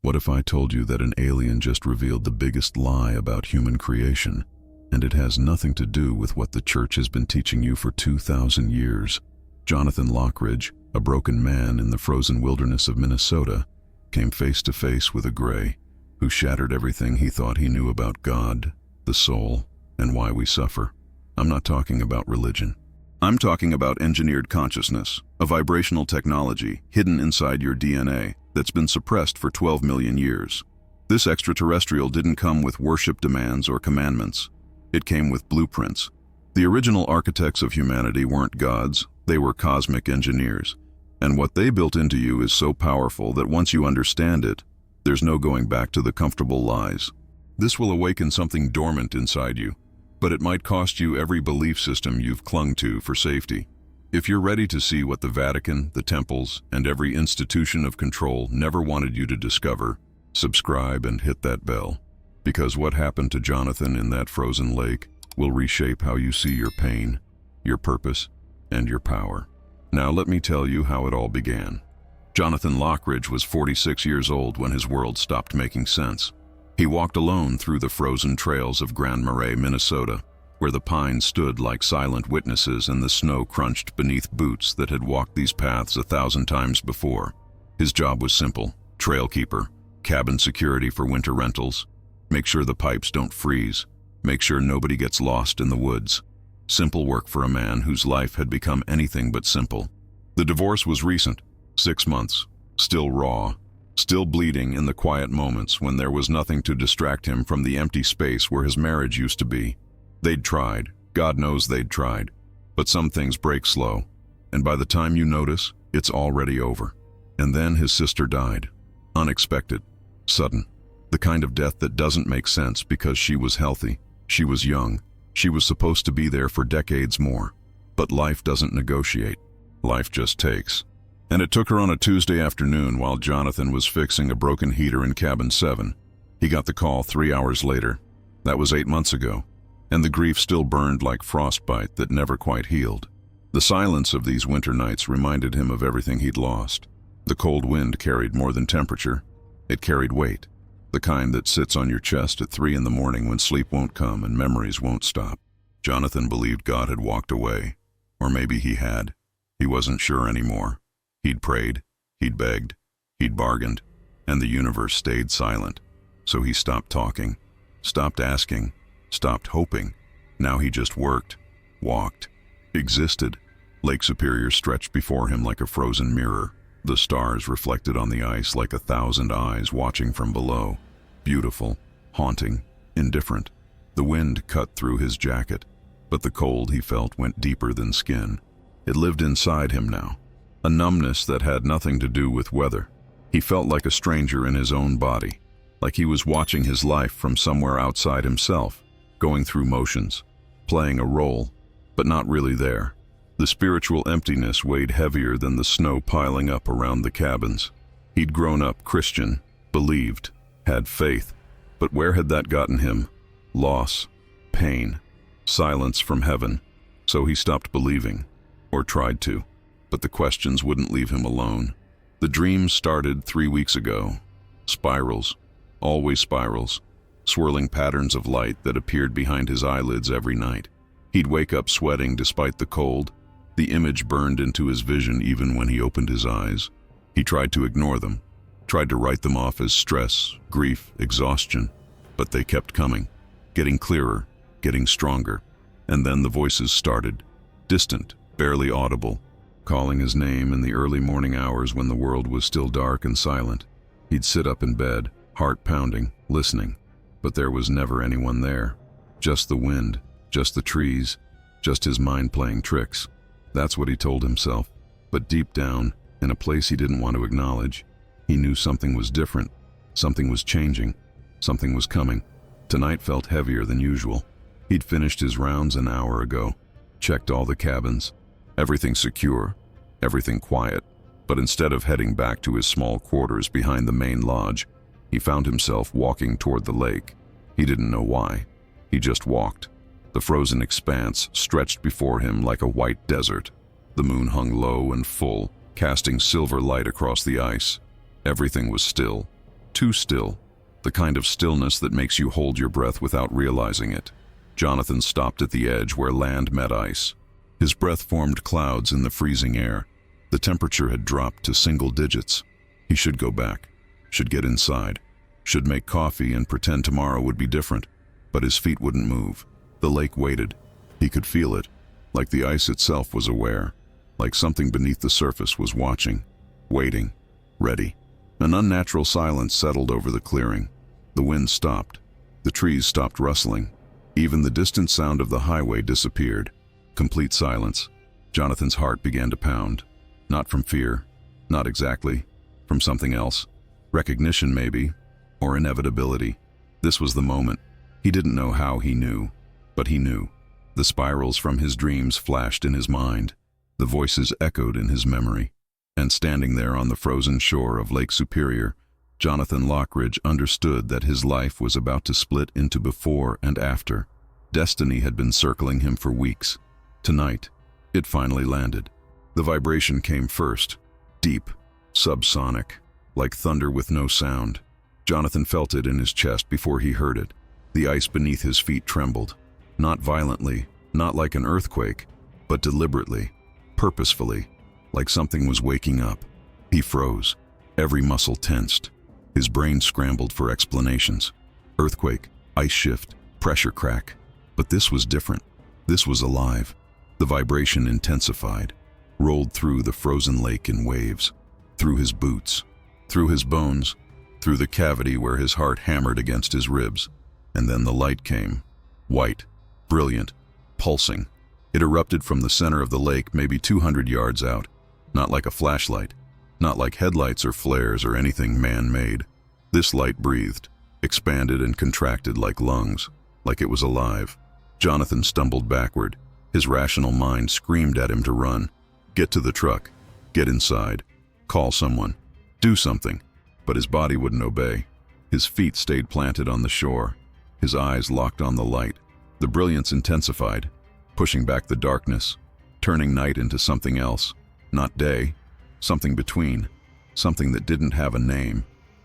What if I told you that an alien just revealed the biggest lie about human creation, and it has nothing to do with what the church has been teaching you for 2,000 years? Jonathan Lockridge, a broken man in the frozen wilderness of Minnesota, came face to face with a gray who shattered everything he thought he knew about God, the soul, and why we suffer. I'm not talking about religion. I'm talking about engineered consciousness, a vibrational technology hidden inside your DNA that's been suppressed for 12 million years. This extraterrestrial didn't come with worship demands or commandments. It came with blueprints. The original architects of humanity weren't gods, they were cosmic engineers. And what they built into you is so powerful that once you understand it, there's no going back to the comfortable lies. This will awaken something dormant inside you, but it might cost you every belief system you've clung to for safety. If you're ready to see what the Vatican, the temples, and every institution of control never wanted you to discover, subscribe and hit that bell. Because what happened to Jonathan in that frozen lake will reshape how you see your pain, your purpose, and your power. Now let me tell you how it all began. Jonathan Lockridge was 46 years old when his world stopped making sense. He walked alone through the frozen trails of Grand Marais, Minnesota, where the pines stood like silent witnesses and the snow crunched beneath boots that had walked these paths 1,000 times before. His job was simple: trail keeper, cabin security for winter rentals, make sure the pipes don't freeze, make sure nobody gets lost in the woods. Simple work for a man whose life had become anything but simple. The divorce was recent, 6 months, still raw, still bleeding in the quiet moments when there was nothing to distract him from the empty space where his marriage used to be. They'd tried, God knows they'd tried, but some things break slow, and by the time you notice, it's already over. And then his sister died. Unexpected, sudden, the kind of death that doesn't make sense because she was healthy, she was young, she was supposed to be there for decades more. But life doesn't negotiate, life just takes. And it took her on a Tuesday afternoon while Jonathan was fixing a broken heater in cabin 7. He got the call 3 hours later. That was 8 months ago, and the grief still burned like frostbite that never quite healed. The silence of these winter nights reminded him of everything he'd lost. The cold wind carried more than temperature. It carried weight, the kind that sits on your chest at 3 in the morning when sleep won't come and memories won't stop. Jonathan believed God had walked away, or maybe he had. He wasn't sure anymore. He'd prayed, he'd begged, he'd bargained, and the universe stayed silent. So he stopped talking, stopped asking, stopped hoping. Now he just worked, walked, existed. Lake Superior stretched before him like a frozen mirror. The stars reflected on the ice like 1,000 eyes watching from below. Beautiful, haunting, indifferent. The wind cut through his jacket, but the cold he felt went deeper than skin. It lived inside him now, a numbness that had nothing to do with weather. He felt like a stranger in his own body, like he was watching his life from somewhere outside himself, going through motions, playing a role, but not really there. The spiritual emptiness weighed heavier than the snow piling up around the cabins. He'd grown up Christian, believed, had faith, but where had that gotten him? Loss, pain, silence from heaven. So he stopped believing, or tried to, but the questions wouldn't leave him alone. The dreams started 3 weeks ago. Spirals, always spirals, swirling patterns of light that appeared behind his eyelids every night. He'd wake up sweating despite the cold. The image burned into his vision even when he opened his eyes. He tried to ignore them, tried to write them off as stress, grief, exhaustion, but they kept coming, getting clearer, getting stronger. And then the voices started, distant, barely audible, calling his name in the early morning hours when the world was still dark and silent. He'd sit up in bed, heart pounding, listening, but there was never anyone there. Just the wind, just the trees, just his mind playing tricks. That's what he told himself. But deep down, in a place he didn't want to acknowledge, he knew something was different, something was changing, something was coming. Tonight felt heavier than usual. He'd finished his rounds an hour ago, checked all the cabins, everything secure, everything quiet. But instead of heading back to his small quarters behind the main lodge, he found himself walking toward the lake. He didn't know why. He just walked. The frozen expanse stretched before him like a white desert. The moon hung low and full, casting silver light across the ice. Everything was still. Too still. The kind of stillness that makes you hold your breath without realizing it. Jonathan stopped at the edge where land met ice. His breath formed clouds in the freezing air. The temperature had dropped to single digits. He should go back. Should get inside. Should make coffee and pretend tomorrow would be different. But his feet wouldn't move. The lake waited. He could feel it. Like the ice itself was aware. Like something beneath the surface was watching. Waiting. Ready. An unnatural silence settled over the clearing. The wind stopped. The trees stopped rustling. Even the distant sound of the highway disappeared. Complete silence. Jonathan's heart began to pound. Not from fear. Not exactly. From something else. Recognition, maybe. Or inevitability. This was the moment. He didn't know how he knew. But he knew. The spirals from his dreams flashed in his mind. The voices echoed in his memory. And standing there on the frozen shore of Lake Superior, Jonathan Lockridge understood that his life was about to split into before and after. Destiny had been circling him for weeks. Tonight, it finally landed. The vibration came first, deep, subsonic, like thunder with no sound. Jonathan felt it in his chest before he heard it. The ice beneath his feet trembled. Not violently, not like an earthquake, but deliberately, purposefully, like something was waking up. He froze. Every muscle tensed. His brain scrambled for explanations. Earthquake, ice shift, pressure crack. But this was different. This was alive. The vibration intensified, rolled through the frozen lake in waves, through his boots, through his bones, through the cavity where his heart hammered against his ribs. And then the light came. White, brilliant, pulsing. It erupted from the center of the lake, maybe 200 yards out. Not like a flashlight. Not like headlights or flares or anything man-made. This light breathed, expanded and contracted like lungs, like it was alive. Jonathan stumbled backward. His rational mind screamed at him to run. Get to the truck. Get inside. Call someone. Do something. But his body wouldn't obey. His feet stayed planted on the shore. His eyes locked on the light. The brilliance intensified, pushing back the darkness, turning night into something else. Not day. Something between. Something that didn't have a name.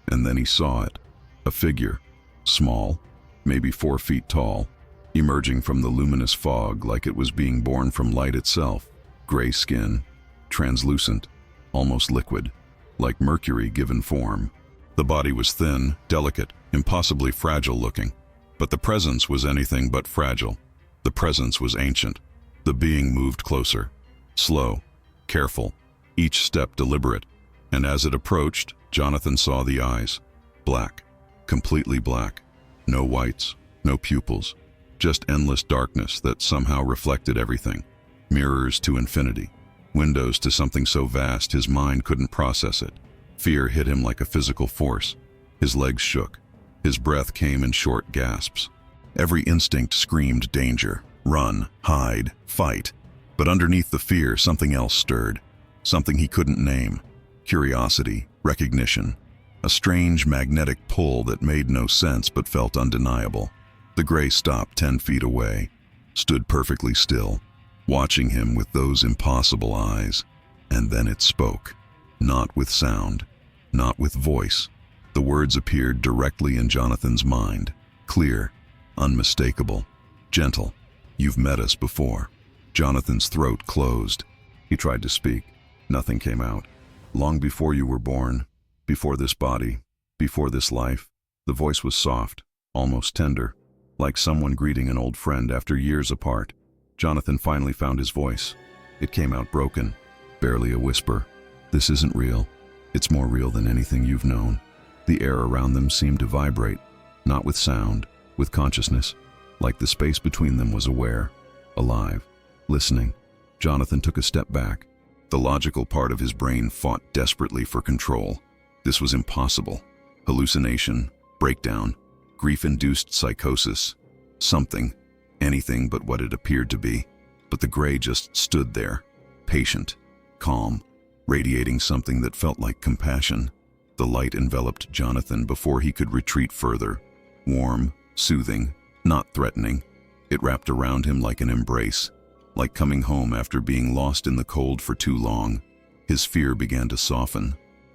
And then he saw it. A figure. Small. Maybe 4 feet tall. Emerging from the luminous fog like it was being born from light itself. Gray skin. Translucent. Almost liquid. Like mercury given form. The body was thin, delicate, impossibly fragile looking. But the presence was anything but fragile. The presence was ancient. The being moved closer. Slow. Careful. Each step deliberate. And as it approached, Jonathan saw the eyes. Black. Completely black. No whites. No pupils. Just endless darkness that somehow reflected everything. Mirrors to infinity. Windows to something so vast his mind couldn't process it. Fear hit him like a physical force. His legs shook. His breath came in short gasps. Every instinct screamed danger. Run, hide, fight. But underneath the fear, something else stirred. Something he couldn't name. Curiosity, recognition. A strange magnetic pull that made no sense but felt undeniable. The gray stopped 10 feet away, stood perfectly still, watching him with those impossible eyes. And then it spoke. Not with sound, not with voice. The words appeared directly in Jonathan's mind. Clear, unmistakable, gentle. You've met us before. Jonathan's throat closed. He tried to speak. Nothing came out. Long before you were born, before this body, before this life, the voice was soft, almost tender, like someone greeting an old friend after years apart. Jonathan finally found his voice. It came out broken, barely a whisper. This isn't real. It's more real than anything you've known. The air around them seemed to vibrate, not with sound, with consciousness, like the space between them was aware, alive, listening. Jonathan took a step back. The logical part of his brain fought desperately for control. This was impossible. Hallucination, breakdown, grief-induced psychosis, something, anything but what it appeared to be. But the gray just stood there, patient, calm, radiating something that felt like compassion. The light enveloped Jonathan before he could retreat further. Warm, soothing, not threatening. It wrapped around him like an embrace, like coming home after being lost in the cold for too long. His fear began to soften.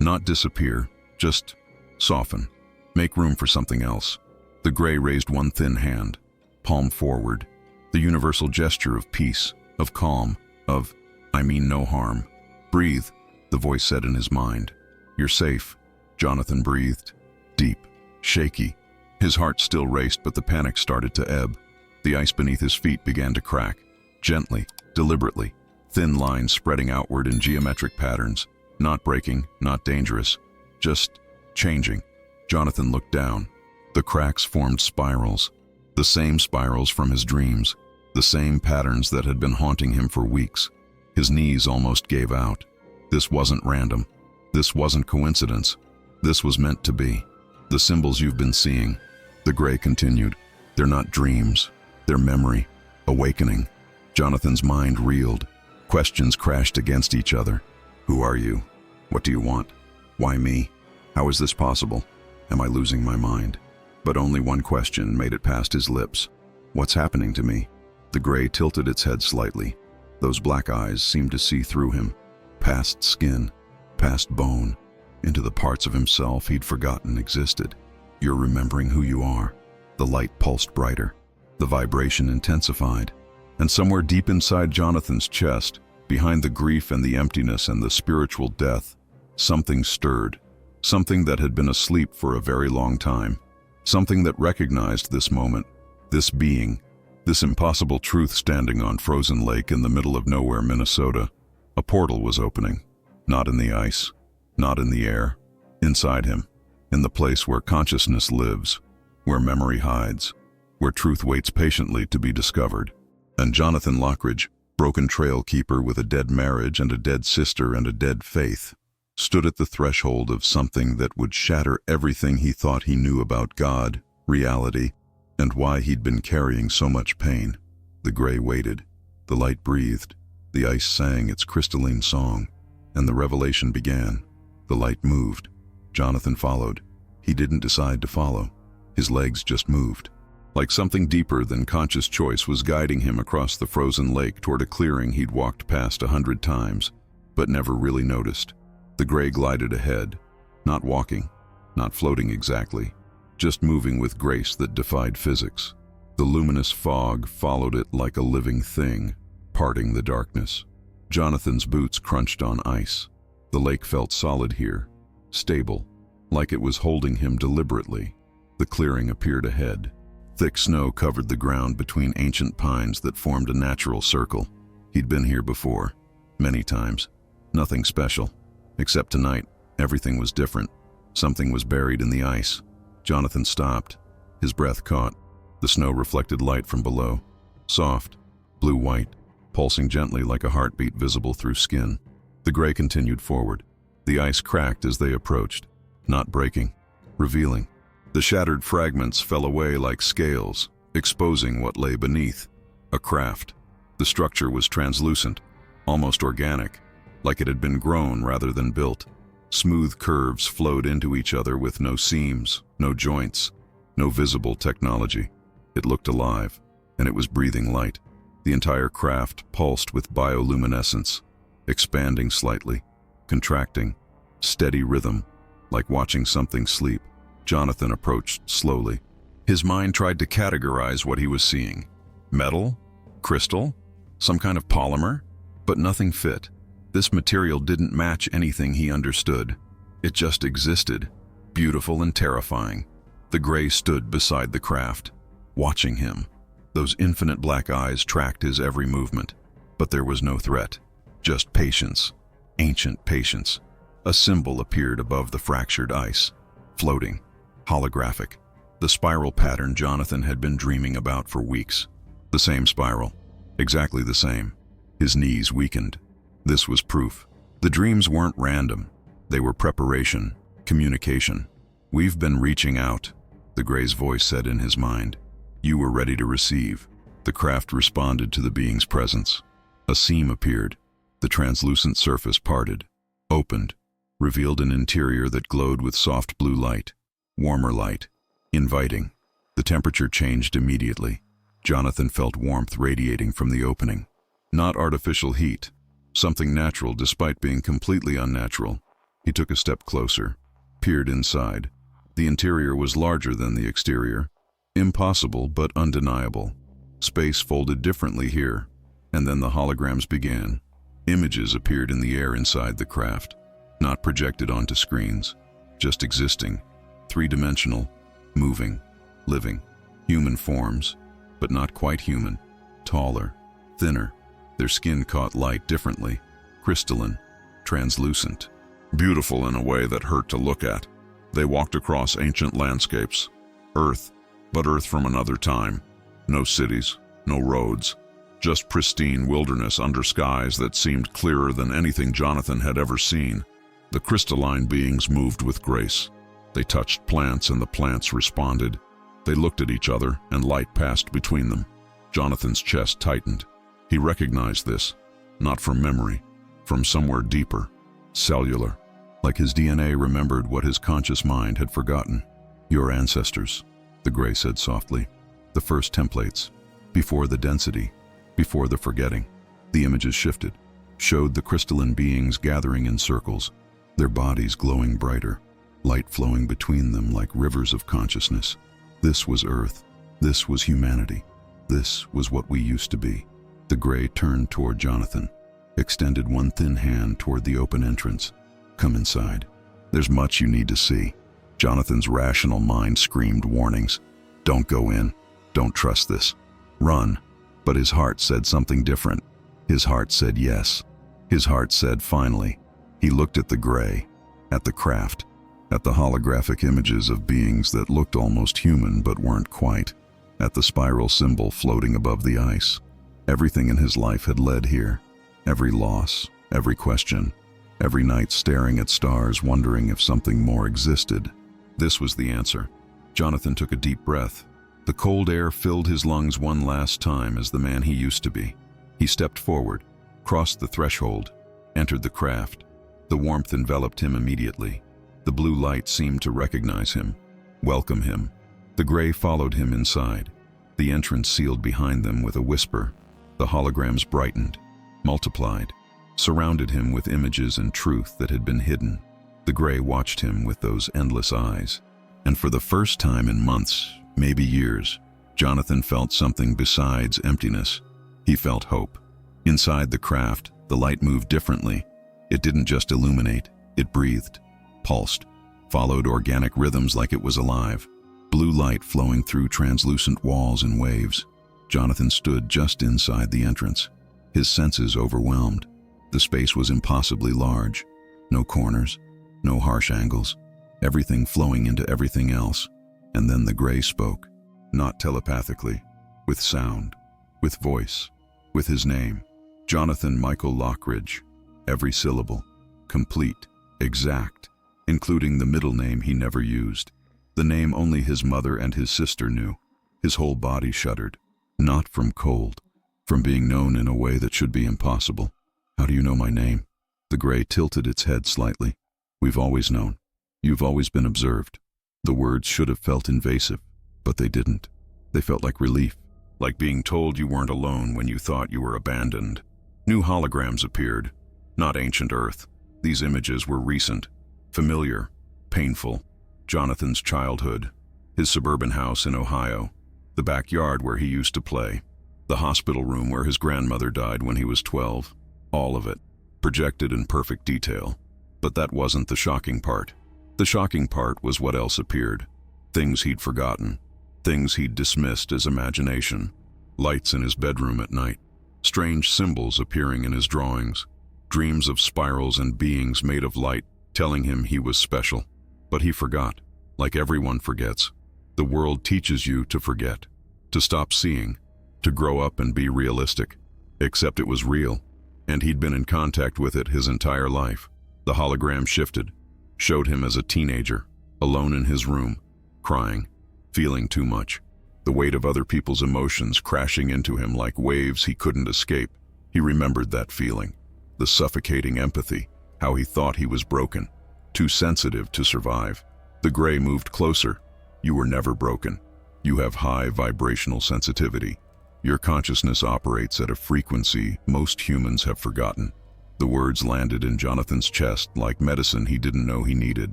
Not disappear, just soften. Make room for something else. The gray raised one thin hand, palm forward, the universal gesture of peace, of calm, of, I mean no harm. Breathe, the voice said in his mind. You're safe, Jonathan breathed. Deep, shaky. His heart still raced, but the panic started to ebb. The ice beneath his feet began to crack, gently, deliberately, thin lines spreading outward in geometric patterns, not breaking, not dangerous, just changing. Jonathan looked down. The cracks formed spirals, the same spirals from his dreams, the same patterns that had been haunting him for weeks. His knees almost gave out. This wasn't random. This wasn't coincidence. This was meant to be. The symbols you've been seeing, the gray continued. They're not dreams. They're memory. Awakening. Jonathan's mind reeled. Questions crashed against each other. Who are you? What do you want? Why me? How is this possible? Am I losing my mind? But only one question made it past his lips. What's happening to me? The gray tilted its head slightly. Those black eyes seemed to see through him, past skin, past bone, into the parts of himself he'd forgotten existed. You're remembering who you are. The light pulsed brighter. The vibration intensified. And somewhere deep inside Jonathan's chest, behind the grief and the emptiness and the spiritual death, something stirred. Something that had been asleep for a very long time. Something that recognized this moment, this being, this impossible truth standing on frozen lake in the middle of nowhere, Minnesota. A portal was opening. Not in the ice, not in the air, inside him, in the place where consciousness lives, where memory hides, where truth waits patiently to be discovered. And Jonathan Lockridge, broken trail keeper with a dead marriage and a dead sister and a dead faith, stood at the threshold of something that would shatter everything he thought he knew about God, reality, and why he'd been carrying so much pain. The gray waited, the light breathed, the ice sang its crystalline song, and the revelation began. The light moved. Jonathan followed. He didn't decide to follow. His legs just moved. Like something deeper than conscious choice was guiding him across the frozen lake toward a clearing he'd walked past 100 times, but never really noticed. The gray glided ahead, not walking, not floating exactly, just moving with grace that defied physics. The luminous fog followed it like a living thing, parting the darkness. Jonathan's boots crunched on ice. The lake felt solid here, stable, like it was holding him deliberately. The clearing appeared ahead. Thick snow covered the ground between ancient pines that formed a natural circle. He'd been here before, many times. Nothing special. Except tonight, everything was different. Something was buried in the ice. Jonathan stopped. His breath caught. The snow reflected light from below. Soft, blue-white, pulsing gently like a heartbeat visible through skin. The gray continued forward. The ice cracked as they approached, not breaking, revealing. The shattered fragments fell away like scales, exposing what lay beneath. A craft. The structure was translucent, almost organic, like it had been grown rather than built. Smooth curves flowed into each other with no seams, no joints, no visible technology. It looked alive, and it was breathing light. The entire craft pulsed with bioluminescence, expanding slightly, contracting, steady rhythm, like watching something sleep. Jonathan approached slowly. His mind tried to categorize what he was seeing. Metal? Crystal? Some kind of polymer? But nothing fit. This material didn't match anything he understood. It just existed, beautiful and terrifying. The gray stood beside the craft, watching him. Those infinite black eyes tracked his every movement. But there was no threat, just patience, ancient patience. A symbol appeared above the fractured ice, floating, holographic. The spiral pattern Jonathan had been dreaming about for weeks. The same spiral, exactly the same. His knees weakened. This was proof. The dreams weren't random. They were preparation, communication. We've been reaching out, the gray's voice said in his mind. You were ready to receive. The craft responded to the being's presence. A seam appeared. The translucent surface parted, opened, revealed an interior that glowed with soft blue light, warmer light, inviting. The temperature changed immediately. Jonathan felt warmth radiating from the opening. Not artificial heat. Something natural despite being completely unnatural. He took a step closer, peered inside. The interior was larger than the exterior. Impossible, but undeniable. Space folded differently here, and then the holograms began. Images appeared in the air inside the craft, not projected onto screens, just existing, three-dimensional, moving, living, human forms, but not quite human, taller, thinner. Their skin caught light differently, crystalline, translucent, beautiful in a way that hurt to look at. They walked across ancient landscapes, Earth, but Earth from another time. No cities, no roads, just pristine wilderness under skies that seemed clearer than anything Jonathan had ever seen. The crystalline beings moved with grace. They touched plants and the plants responded. They looked at each other and light passed between them. Jonathan's chest tightened. He recognized this, not from memory, from somewhere deeper, cellular, like his DNA remembered what his conscious mind had forgotten. Your ancestors, the gray said softly. The first templates, before the density, before the forgetting. The images shifted, showed the crystalline beings gathering in circles, their bodies glowing brighter, light flowing between them like rivers of consciousness. This was Earth. This was humanity. This was what we used to be. The gray turned toward Jonathan, extended one thin hand toward the open entrance. Come inside. There's much you need to see. Jonathan's rational mind screamed warnings. Don't go in. Don't trust this. Run. But his heart said something different. His heart said yes. His heart said finally. He looked at the gray, at the craft, at the holographic images of beings that looked almost human but weren't quite, at the spiral symbol floating above the ice. Everything in his life had led here. Every loss, every question, every night staring at stars wondering if something more existed. This was the answer. Jonathan took a deep breath. The cold air filled his lungs one last time as the man he used to be. He stepped forward, crossed the threshold, entered the craft. The warmth enveloped him immediately. The blue light seemed to recognize him, welcome him. The gray followed him inside. The entrance sealed behind them with a whisper. The holograms brightened, multiplied, surrounded him with images and truth that had been hidden. The gray watched him with those endless eyes. And for the first time in months, maybe years, Jonathan felt something besides emptiness. He felt hope. Inside the craft, the light moved differently. It didn't just illuminate, it breathed, pulsed, followed organic rhythms like it was alive. Blue light flowing through translucent walls in waves. Jonathan stood just inside the entrance, his senses overwhelmed. The space was impossibly large. No corners, no harsh angles, everything flowing into everything else. And then the gray spoke, not telepathically, with sound, with voice, with his name. Jonathan Michael Lockridge. Every syllable, complete, exact, including the middle name he never used. The name only his mother and his sister knew. His whole body shuddered, not from cold, from being known in a way that should be impossible. How do you know my name? The gray tilted its head slightly. We've always known. You've always been observed. The words should have felt invasive, but they didn't. They felt like relief, like being told you weren't alone when you thought you were abandoned. New holograms appeared, not ancient Earth. These images were recent, familiar, painful. Jonathan's childhood, his suburban house in Ohio, the backyard where he used to play, the hospital room where his grandmother died when he was 12. All of it, projected in perfect detail. But that wasn't the shocking part. The shocking part was what else appeared. Things he'd forgotten. Things he'd dismissed as imagination. Lights in his bedroom at night. Strange symbols appearing in his drawings. Dreams of spirals and beings made of light telling him he was special. But he forgot, like everyone forgets. The world teaches you to forget, to stop seeing, to grow up and be realistic. Except it was real, and he'd been in contact with it his entire life. The hologram shifted, showed him as a teenager, alone in his room, crying, feeling too much. The weight of other people's emotions crashing into him like waves he couldn't escape. He remembered that feeling, the suffocating empathy, how he thought he was broken, too sensitive to survive. The gray moved closer. You were never broken. You have high vibrational sensitivity. Your consciousness operates at a frequency most humans have forgotten. The words landed in Jonathan's chest like medicine he didn't know he needed.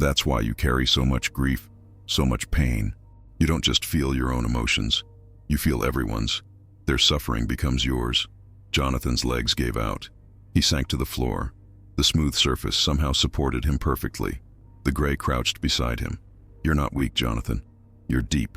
That's why you carry so much grief, so much pain. You don't just feel your own emotions, you feel everyone's. Their suffering becomes yours. Jonathan's legs gave out. He sank to the floor. The smooth surface somehow supported him perfectly. The gray crouched beside him. You're not weak, Jonathan. You're deep.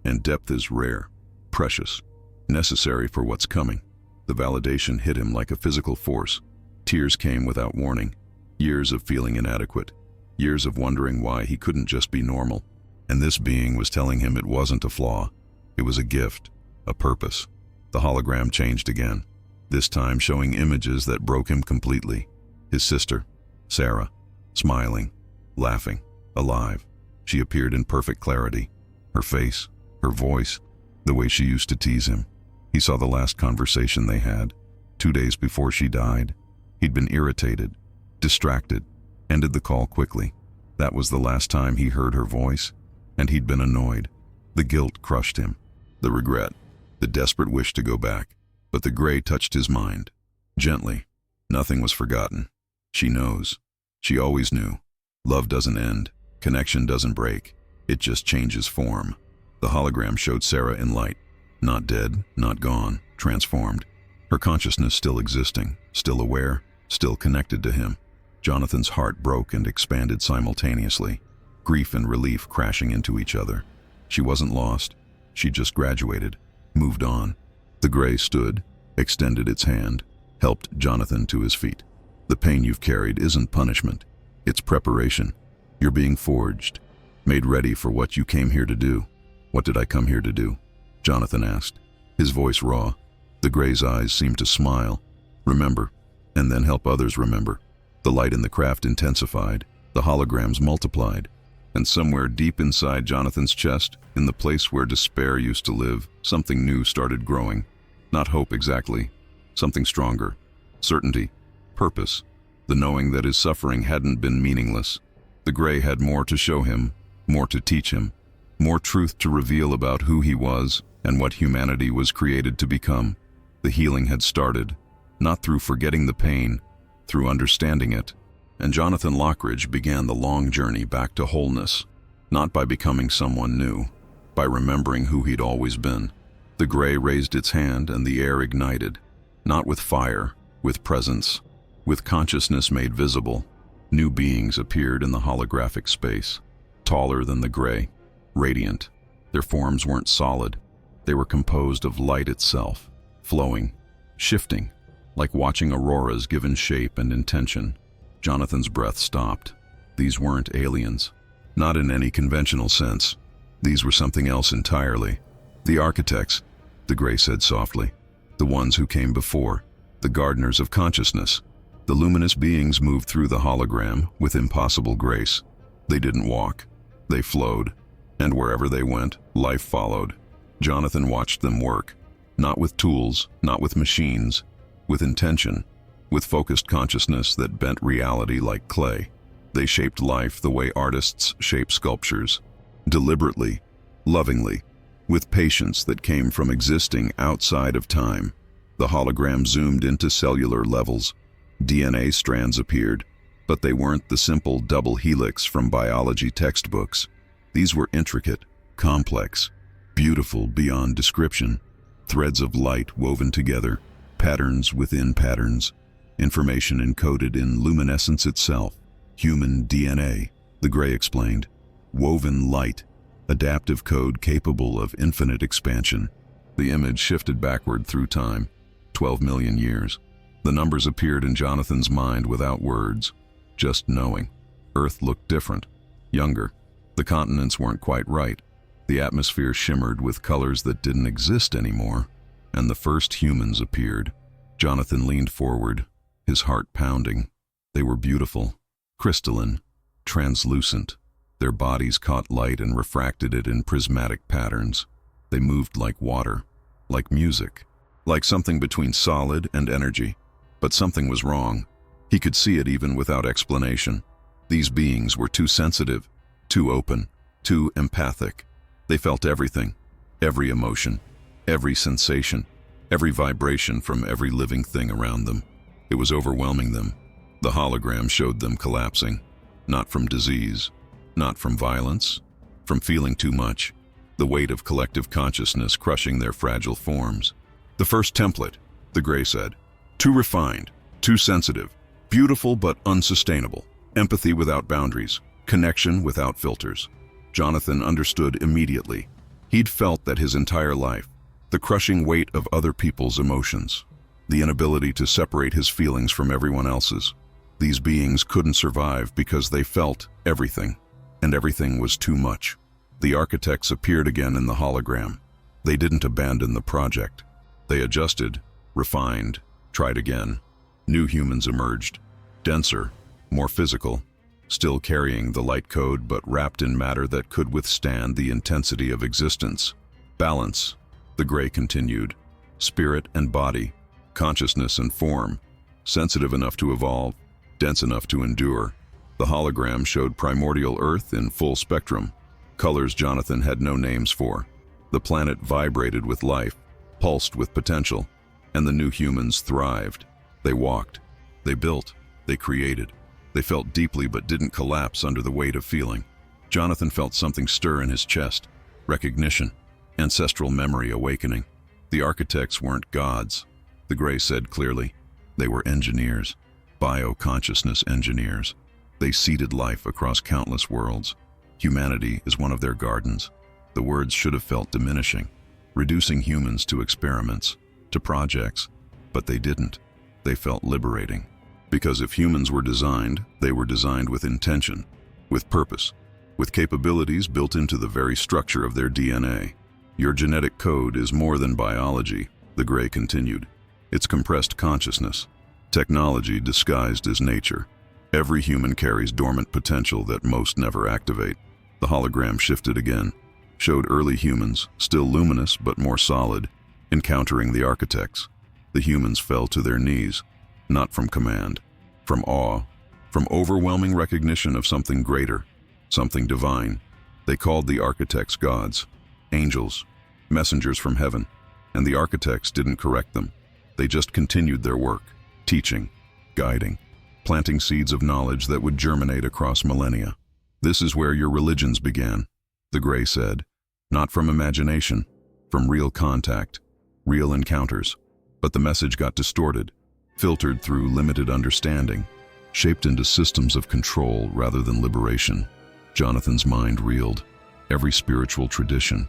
And depth is rare, precious, necessary for what's coming. The validation hit him like a physical force. Tears came without warning. Years of feeling inadequate. Years of wondering why he couldn't just be normal. And this being was telling him it wasn't a flaw. It was a gift, a purpose. The hologram changed again, this time showing images that broke him completely. His sister, Sarah, smiling, laughing, alive. She appeared in perfect clarity. Her face, her voice, the way she used to tease him. He saw the last conversation they had, 2 days before she died. He'd been irritated, distracted, ended the call quickly. That was the last time he heard her voice, and he'd been annoyed. The guilt crushed him, the regret, the desperate wish to go back. But the gray touched his mind. Gently. Nothing was forgotten. She knows. She always knew. Love doesn't end. Connection doesn't break. It just changes form. The hologram showed Sarah in light. Not dead, not gone, transformed. Her consciousness still existing, still aware, still connected to him. Jonathan's heart broke and expanded simultaneously, grief and relief crashing into each other. She wasn't lost. She just graduated, moved on. The gray stood, extended its hand, helped Jonathan to his feet. The pain you've carried isn't punishment. It's preparation. You're being forged, made ready for what you came here to do. What did I come here to do? Jonathan asked, his voice raw. The gray's eyes seemed to smile. Remember, and then help others remember. The light in the craft intensified, the holograms multiplied, and somewhere deep inside Jonathan's chest, in the place where despair used to live, something new started growing. Not hope exactly, something stronger. Certainty, purpose, the knowing that his suffering hadn't been meaningless. The gray had more to show him, more to teach him, more truth to reveal about who he was and what humanity was created to become. The healing had started, not through forgetting the pain, through understanding it. And Jonathan Lockridge began the long journey back to wholeness, not by becoming someone new, by remembering who he'd always been. The gray raised its hand and the air ignited, not with fire, with presence, with consciousness made visible. New beings appeared in the holographic space, taller than the gray, radiant. Their forms weren't solid. They were composed of light itself, flowing, shifting, like watching auroras given shape and intention. Jonathan's breath stopped. These weren't aliens, not in any conventional sense. These were something else entirely. The architects, the gray said softly, the ones who came before, the gardeners of consciousness. The luminous beings moved through the hologram with impossible grace. They didn't walk, they flowed, and wherever they went, life followed. Jonathan watched them work, not with tools, not with machines, with intention, with focused consciousness that bent reality like clay. They shaped life the way artists shape sculptures, deliberately, lovingly, with patience that came from existing outside of time. The hologram zoomed into cellular levels. DNA strands appeared, but they weren't the simple double helix from biology textbooks. These were intricate, complex, beautiful beyond description. Threads of light woven together, patterns within patterns, information encoded in luminescence itself. Human DNA, the gray explained. Woven light, adaptive code capable of infinite expansion. The image shifted backward through time, 12 million years. The numbers appeared in Jonathan's mind without words, just knowing. Earth looked different, younger. The continents weren't quite right. The atmosphere shimmered with colors that didn't exist anymore, and the first humans appeared. Jonathan leaned forward, his heart pounding. They were beautiful, crystalline, translucent. Their bodies caught light and refracted it in prismatic patterns. They moved like water, like music, like something between solid and energy. But something was wrong. He could see it even without explanation. These beings were too sensitive, too open, too empathic. They felt everything, every emotion, every sensation, every vibration from every living thing around them. It was overwhelming them. The hologram showed them collapsing, not from disease, Not from violence, from feeling too much, the weight of collective consciousness crushing their fragile forms. The first template, the Gray said, too refined, too sensitive, beautiful but unsustainable, empathy without boundaries, connection without filters. Jonathan understood immediately. He'd felt that his entire life, the crushing weight of other people's emotions, the inability to separate his feelings from everyone else's. These beings couldn't survive because they felt everything, and everything was too much. The architects appeared again in the hologram. They didn't abandon the project. They adjusted, refined, tried again. New humans emerged, denser, more physical, still carrying the light code but wrapped in matter that could withstand the intensity of existence. Balance, the Gray continued. Spirit and body, consciousness and form, sensitive enough to evolve, dense enough to endure. The hologram showed primordial Earth in full spectrum, colors Jonathan had no names for. The planet vibrated with life, pulsed with potential, and the new humans thrived. They walked, they built, they created. They felt deeply but didn't collapse under the weight of feeling. Jonathan felt something stir in his chest, recognition, ancestral memory awakening. The architects weren't gods, the Gray said clearly. They were engineers, bio-consciousness engineers. They seeded life across countless worlds. Humanity is one of their gardens. The words should have felt diminishing, reducing humans to experiments, to projects, but they didn't. They felt liberating. Because if humans were designed, they were designed with intention, with purpose, with capabilities built into the very structure of their DNA. Your genetic code is more than biology, the Gray continued. It's compressed consciousness, technology disguised as nature. Every human carries dormant potential that most never activate. The hologram shifted again, showed early humans, still luminous but more solid, encountering the architects. The humans fell to their knees, not from command, from awe, from overwhelming recognition of something greater, something divine. They called the architects gods, angels, messengers from heaven, and the architects didn't correct them. They just continued their work, teaching, guiding, planting seeds of knowledge that would germinate across millennia. This is where your religions began, the Gray said, not from imagination, from real contact, real encounters. But the message got distorted, filtered through limited understanding, shaped into systems of control rather than liberation. Jonathan's mind reeled. Every spiritual tradition,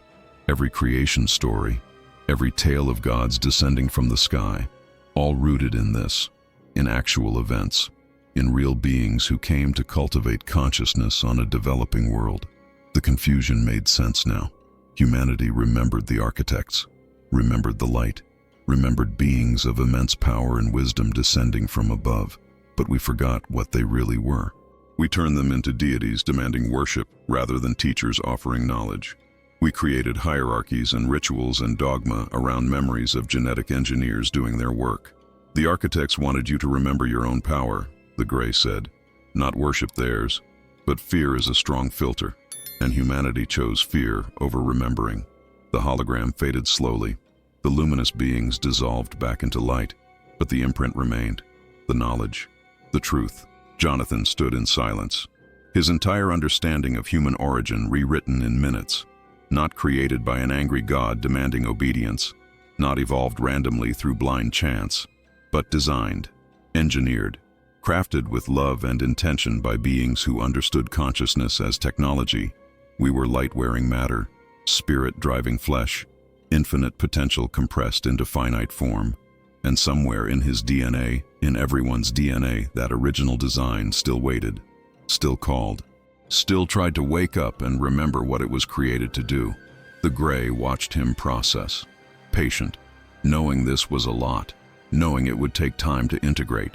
every creation story, every tale of gods descending from the sky, all rooted in this, in actual events, in real beings who came to cultivate consciousness on a developing world. The confusion made sense now. Humanity remembered the architects, remembered the light, remembered beings of immense power and wisdom descending from above, but we forgot what they really were. We turned them into deities demanding worship rather than teachers offering knowledge. We created hierarchies and rituals and dogma around memories of genetic engineers doing their work. The architects wanted you to remember your own power, the Gray said, not worship theirs, but fear is a strong filter, and humanity chose fear over remembering. The hologram faded slowly. The luminous beings dissolved back into light, but the imprint remained, the knowledge, the truth. Jonathan stood in silence, his entire understanding of human origin rewritten in minutes, not created by an angry god demanding obedience, not evolved randomly through blind chance, but designed, engineered, crafted with love and intention by beings who understood consciousness as technology. We were light-wearing matter, spirit driving flesh, infinite potential compressed into finite form, and somewhere in his DNA, in everyone's DNA, that original design still waited, still called, still tried to wake up and remember what it was created to do. The Gray watched him process, patient, knowing this was a lot, knowing it would take time to integrate.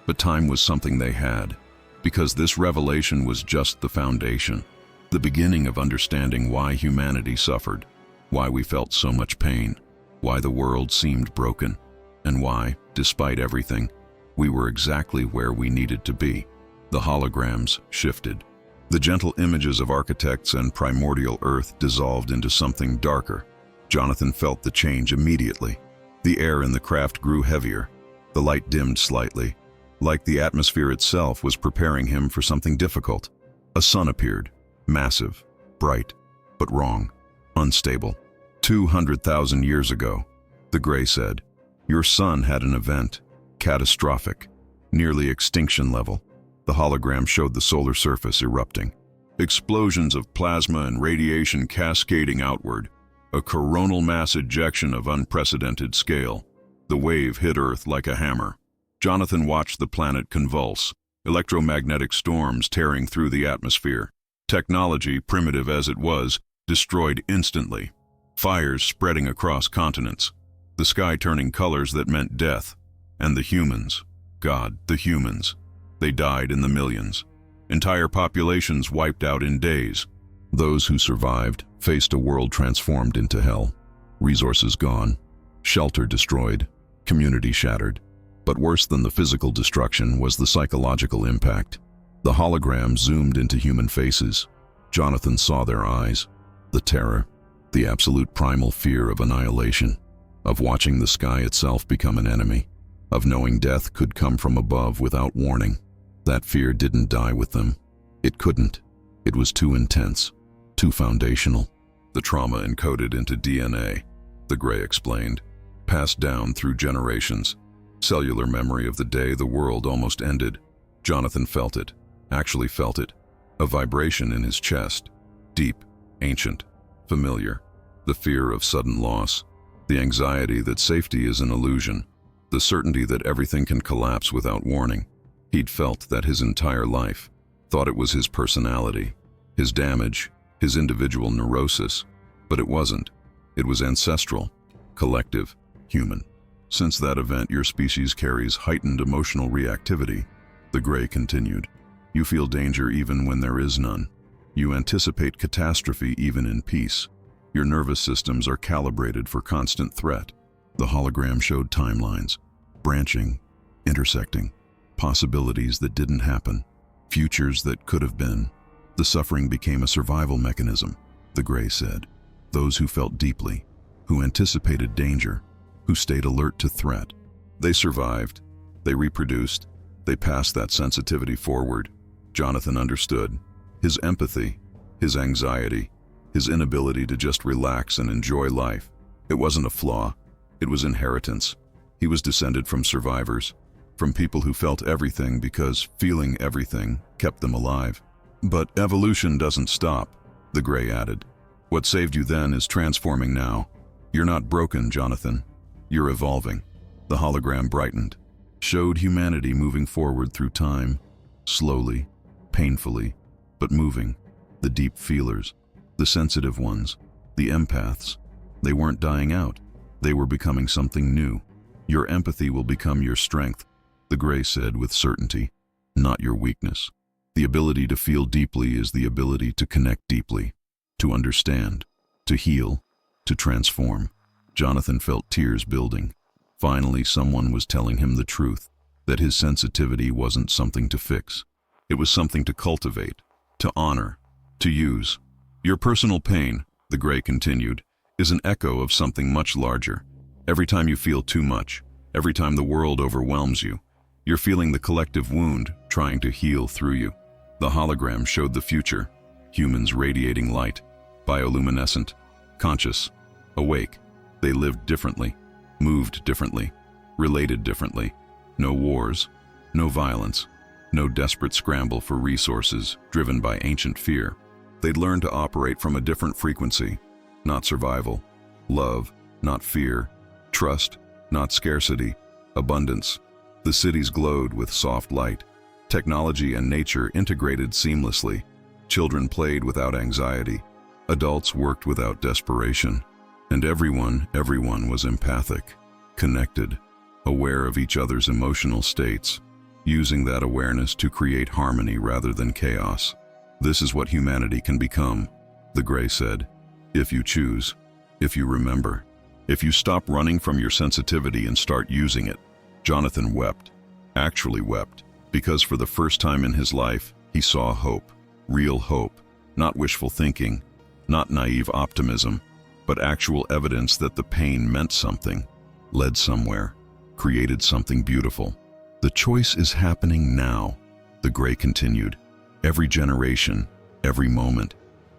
But time was something they had, because this revelation was just the foundation, the beginning of understanding why humanity suffered, why we felt so much pain, why the world seemed broken, and why, despite everything, we were exactly where we needed to be. The holograms shifted. The gentle images of architects and primordial Earth dissolved into something darker. Jonathan felt the change immediately. The air in the craft grew heavier. The light dimmed slightly, like the atmosphere itself was preparing him for something difficult. A sun appeared, Massive, bright, but wrong, unstable. 200,000 years ago, the Gray said, your sun had an event, catastrophic, nearly extinction level. The hologram showed the solar surface erupting. Explosions of plasma and radiation cascading outward, a coronal mass ejection of unprecedented scale. The wave hit Earth like a hammer. Jonathan watched the planet convulse, electromagnetic storms tearing through the atmosphere. Technology, primitive as it was, destroyed instantly. Fires spreading across continents. The sky turning colors that meant death. And the humans, God, the humans. They died in the millions. Entire populations wiped out in days. Those who survived faced a world transformed into hell. Resources gone, shelter destroyed, community shattered. But worse than the physical destruction was the psychological impact. The hologram zoomed into human faces. Jonathan saw their eyes, the terror, the absolute primal fear of annihilation, of watching the sky itself become an enemy, of knowing death could come from above without warning. That fear didn't die with them. It couldn't. It was too intense, too foundational. The trauma encoded into DNA, the Gray explained, passed down through generations. Cellular memory of the day the world almost ended. Jonathan felt it, actually felt it. A vibration in his chest, deep, ancient, familiar. The fear of sudden loss, the anxiety that safety is an illusion, the certainty that everything can collapse without warning. He'd felt that his entire life, thought it was his personality, his damage, his individual neurosis, but it wasn't. It was ancestral, collective, human. Since that event, your species carries heightened emotional reactivity, the Gray continued. You feel danger even when there is none. You anticipate catastrophe even in peace. Your nervous systems are calibrated for constant threat. The hologram showed timelines, branching, intersecting, possibilities that didn't happen, futures that could have been. The suffering became a survival mechanism, the Gray said. Those who felt deeply, who anticipated danger, who stayed alert to threat. They survived, they reproduced, they passed that sensitivity forward. Jonathan understood. His empathy, his anxiety, his inability to just relax and enjoy life. It wasn't a flaw, it was inheritance. He was descended from survivors, from people who felt everything because feeling everything kept them alive. But evolution doesn't stop, the Gray added. What saved you then is transforming now. You're not broken, Jonathan. You're evolving. The hologram brightened, showed humanity moving forward through time, slowly, painfully, but moving. The deep feelers, the sensitive ones, the empaths, they weren't dying out. They were becoming something new. Your empathy will become your strength, the Gray said with certainty, not your weakness. The ability to feel deeply is the ability to connect deeply, to understand, to heal, to transform. Jonathan felt tears building. Finally, someone was telling him the truth, that his sensitivity wasn't something to fix. It was something to cultivate, to honor, to use. Your personal pain, the Gray continued, is an echo of something much larger. Every time you feel too much, every time the world overwhelms you, you're feeling the collective wound trying to heal through you. The hologram showed the future, humans radiating light, bioluminescent, conscious, awake. They lived differently, moved differently, related differently. No wars, no violence, no desperate scramble for resources driven by ancient fear. They'd learned to operate from a different frequency, not survival, love, not fear, trust, not scarcity, abundance. The cities glowed with soft light. Technology and nature integrated seamlessly. Children played without anxiety. Adults worked without desperation. And everyone was empathic, connected, aware of each other's emotional states, using that awareness to create harmony rather than chaos. This is what humanity can become, the Gray said, if you choose, if you remember, if you stop running from your sensitivity and start using it. Jonathan wept, actually wept, because for the first time in his life, he saw hope, real hope, not wishful thinking, not naive optimism, but actual evidence that the pain meant something, led somewhere, created something beautiful. The choice is happening now, the Gray continued. Every generation, every moment,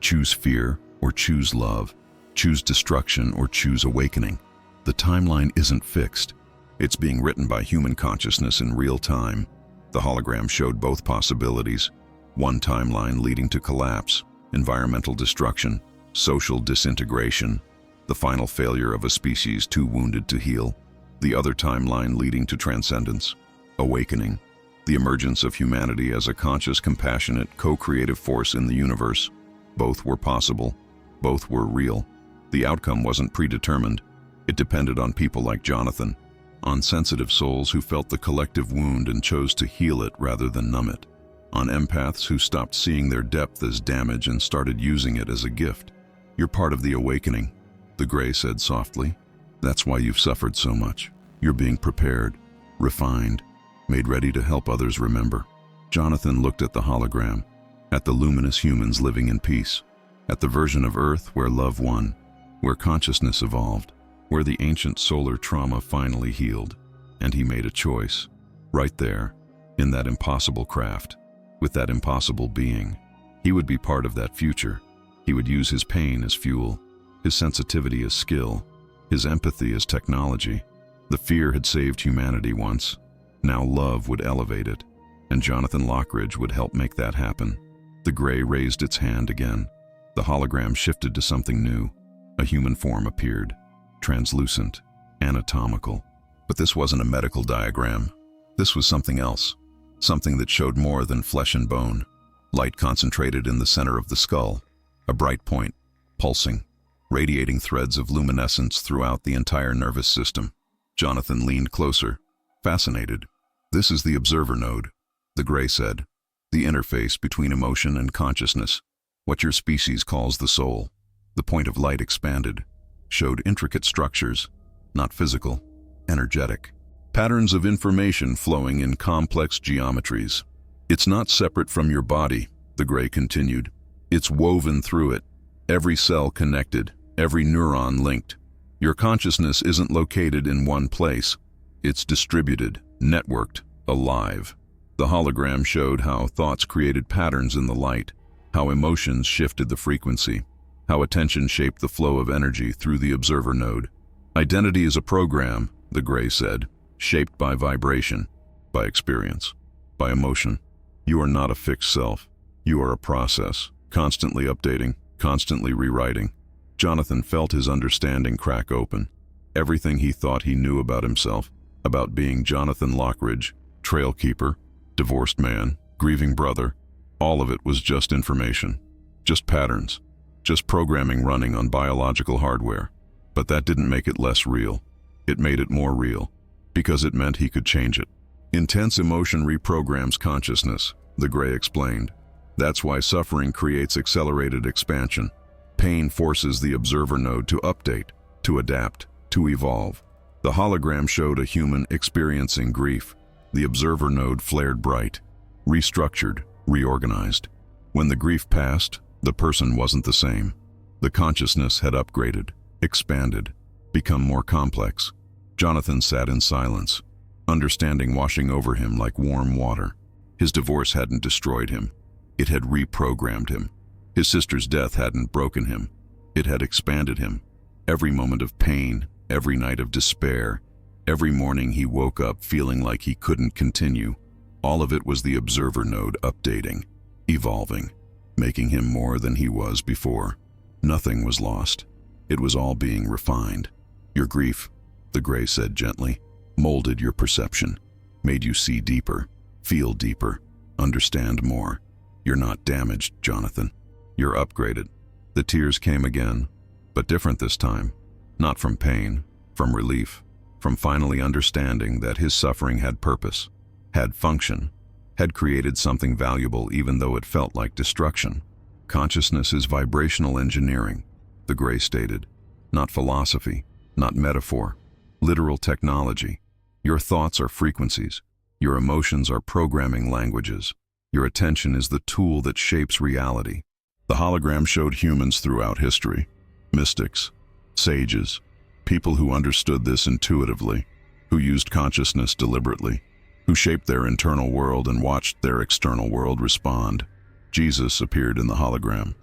Choose fear or choose love. Choose destruction or choose awakening. The timeline isn't fixed. It's being written by human consciousness in real time. The hologram showed both possibilities. One timeline leading to collapse, environmental destruction, social disintegration, the final failure of a species too wounded to heal. The other timeline leading to transcendence, awakening, the emergence of humanity as a conscious, compassionate, co-creative force in the universe. Both were possible. Both were real. The outcome wasn't predetermined. It depended on people like Jonathan, on sensitive souls who felt the collective wound and chose to heal it rather than numb it, on empaths who stopped seeing their depth as damage and started using it as a gift. You're part of the awakening, the Gray said softly. That's why you've suffered so much. You're being prepared, refined, made ready to help others remember. Jonathan looked at the hologram, at the luminous humans living in peace, at the version of Earth where love won, where consciousness evolved, where the ancient solar trauma finally healed. And he made a choice, right there, in that impossible craft, with that impossible being. He would be part of that future. He would use his pain as fuel, his sensitivity as skill, his empathy as technology. The fear had saved humanity once. Now love would elevate it, and Jonathan Lockridge would help make that happen. The Gray raised its hand again. The hologram shifted to something new. A human form appeared, translucent, anatomical. But this wasn't a medical diagram. This was something else, something that showed more than flesh and bone. Light concentrated in the center of the skull, a bright point, pulsing, radiating threads of luminescence throughout the entire nervous system. Jonathan leaned closer, fascinated. This is the observer node, the Gray said, the interface between emotion and consciousness, what your species calls the soul. The point of light expanded, showed intricate structures, not physical, energetic. Patterns of information flowing in complex geometries. It's not separate from your body, the Gray continued. It's woven through it, every cell connected, every neuron linked. Your consciousness isn't located in one place. It's distributed, networked, alive. The hologram showed how thoughts created patterns in the light, how emotions shifted the frequency, how attention shaped the flow of energy through the observer node. Identity is a program, the Gray said, shaped by vibration, by experience, by emotion. You are not a fixed self. You are a process, constantly updating, constantly rewriting. Jonathan felt his understanding crack open. Everything he thought he knew about himself, about being Jonathan Lockridge, trail keeper, divorced man, grieving brother, all of it was just information, just patterns, just programming running on biological hardware. But that didn't make it less real. It made it more real, because it meant he could change it. Intense emotion reprograms consciousness, the Gray explained. That's why suffering creates accelerated expansion. Pain forces the observer node to update, to adapt, to evolve. The hologram showed a human experiencing grief. The observer node flared bright, restructured, reorganized. When the grief passed, the person wasn't the same. The consciousness had upgraded, expanded, become more complex. Jonathan sat in silence, understanding washing over him like warm water. His divorce hadn't destroyed him. It had reprogrammed him. His sister's death hadn't broken him. It had expanded him. Every moment of pain, every night of despair, every morning he woke up feeling like he couldn't continue. All of it was the observer node updating, evolving, making him more than he was before. Nothing was lost. It was all being refined. Your grief, the Gray said gently, molded your perception, made you see deeper, feel deeper, understand more. You're not damaged, Jonathan. You're upgraded. The tears came again, but different this time. Not from pain, from relief, from finally understanding that his suffering had purpose, had function, had created something valuable even though it felt like destruction. Consciousness is vibrational engineering, the Gray stated. Not philosophy, not metaphor, literal technology. Your thoughts are frequencies. Your emotions are programming languages. Your attention is the tool that shapes reality. The hologram showed humans throughout history, mystics, sages, people who understood this intuitively, who used consciousness deliberately, who shaped their internal world and watched their external world respond. Jesus appeared in the hologram,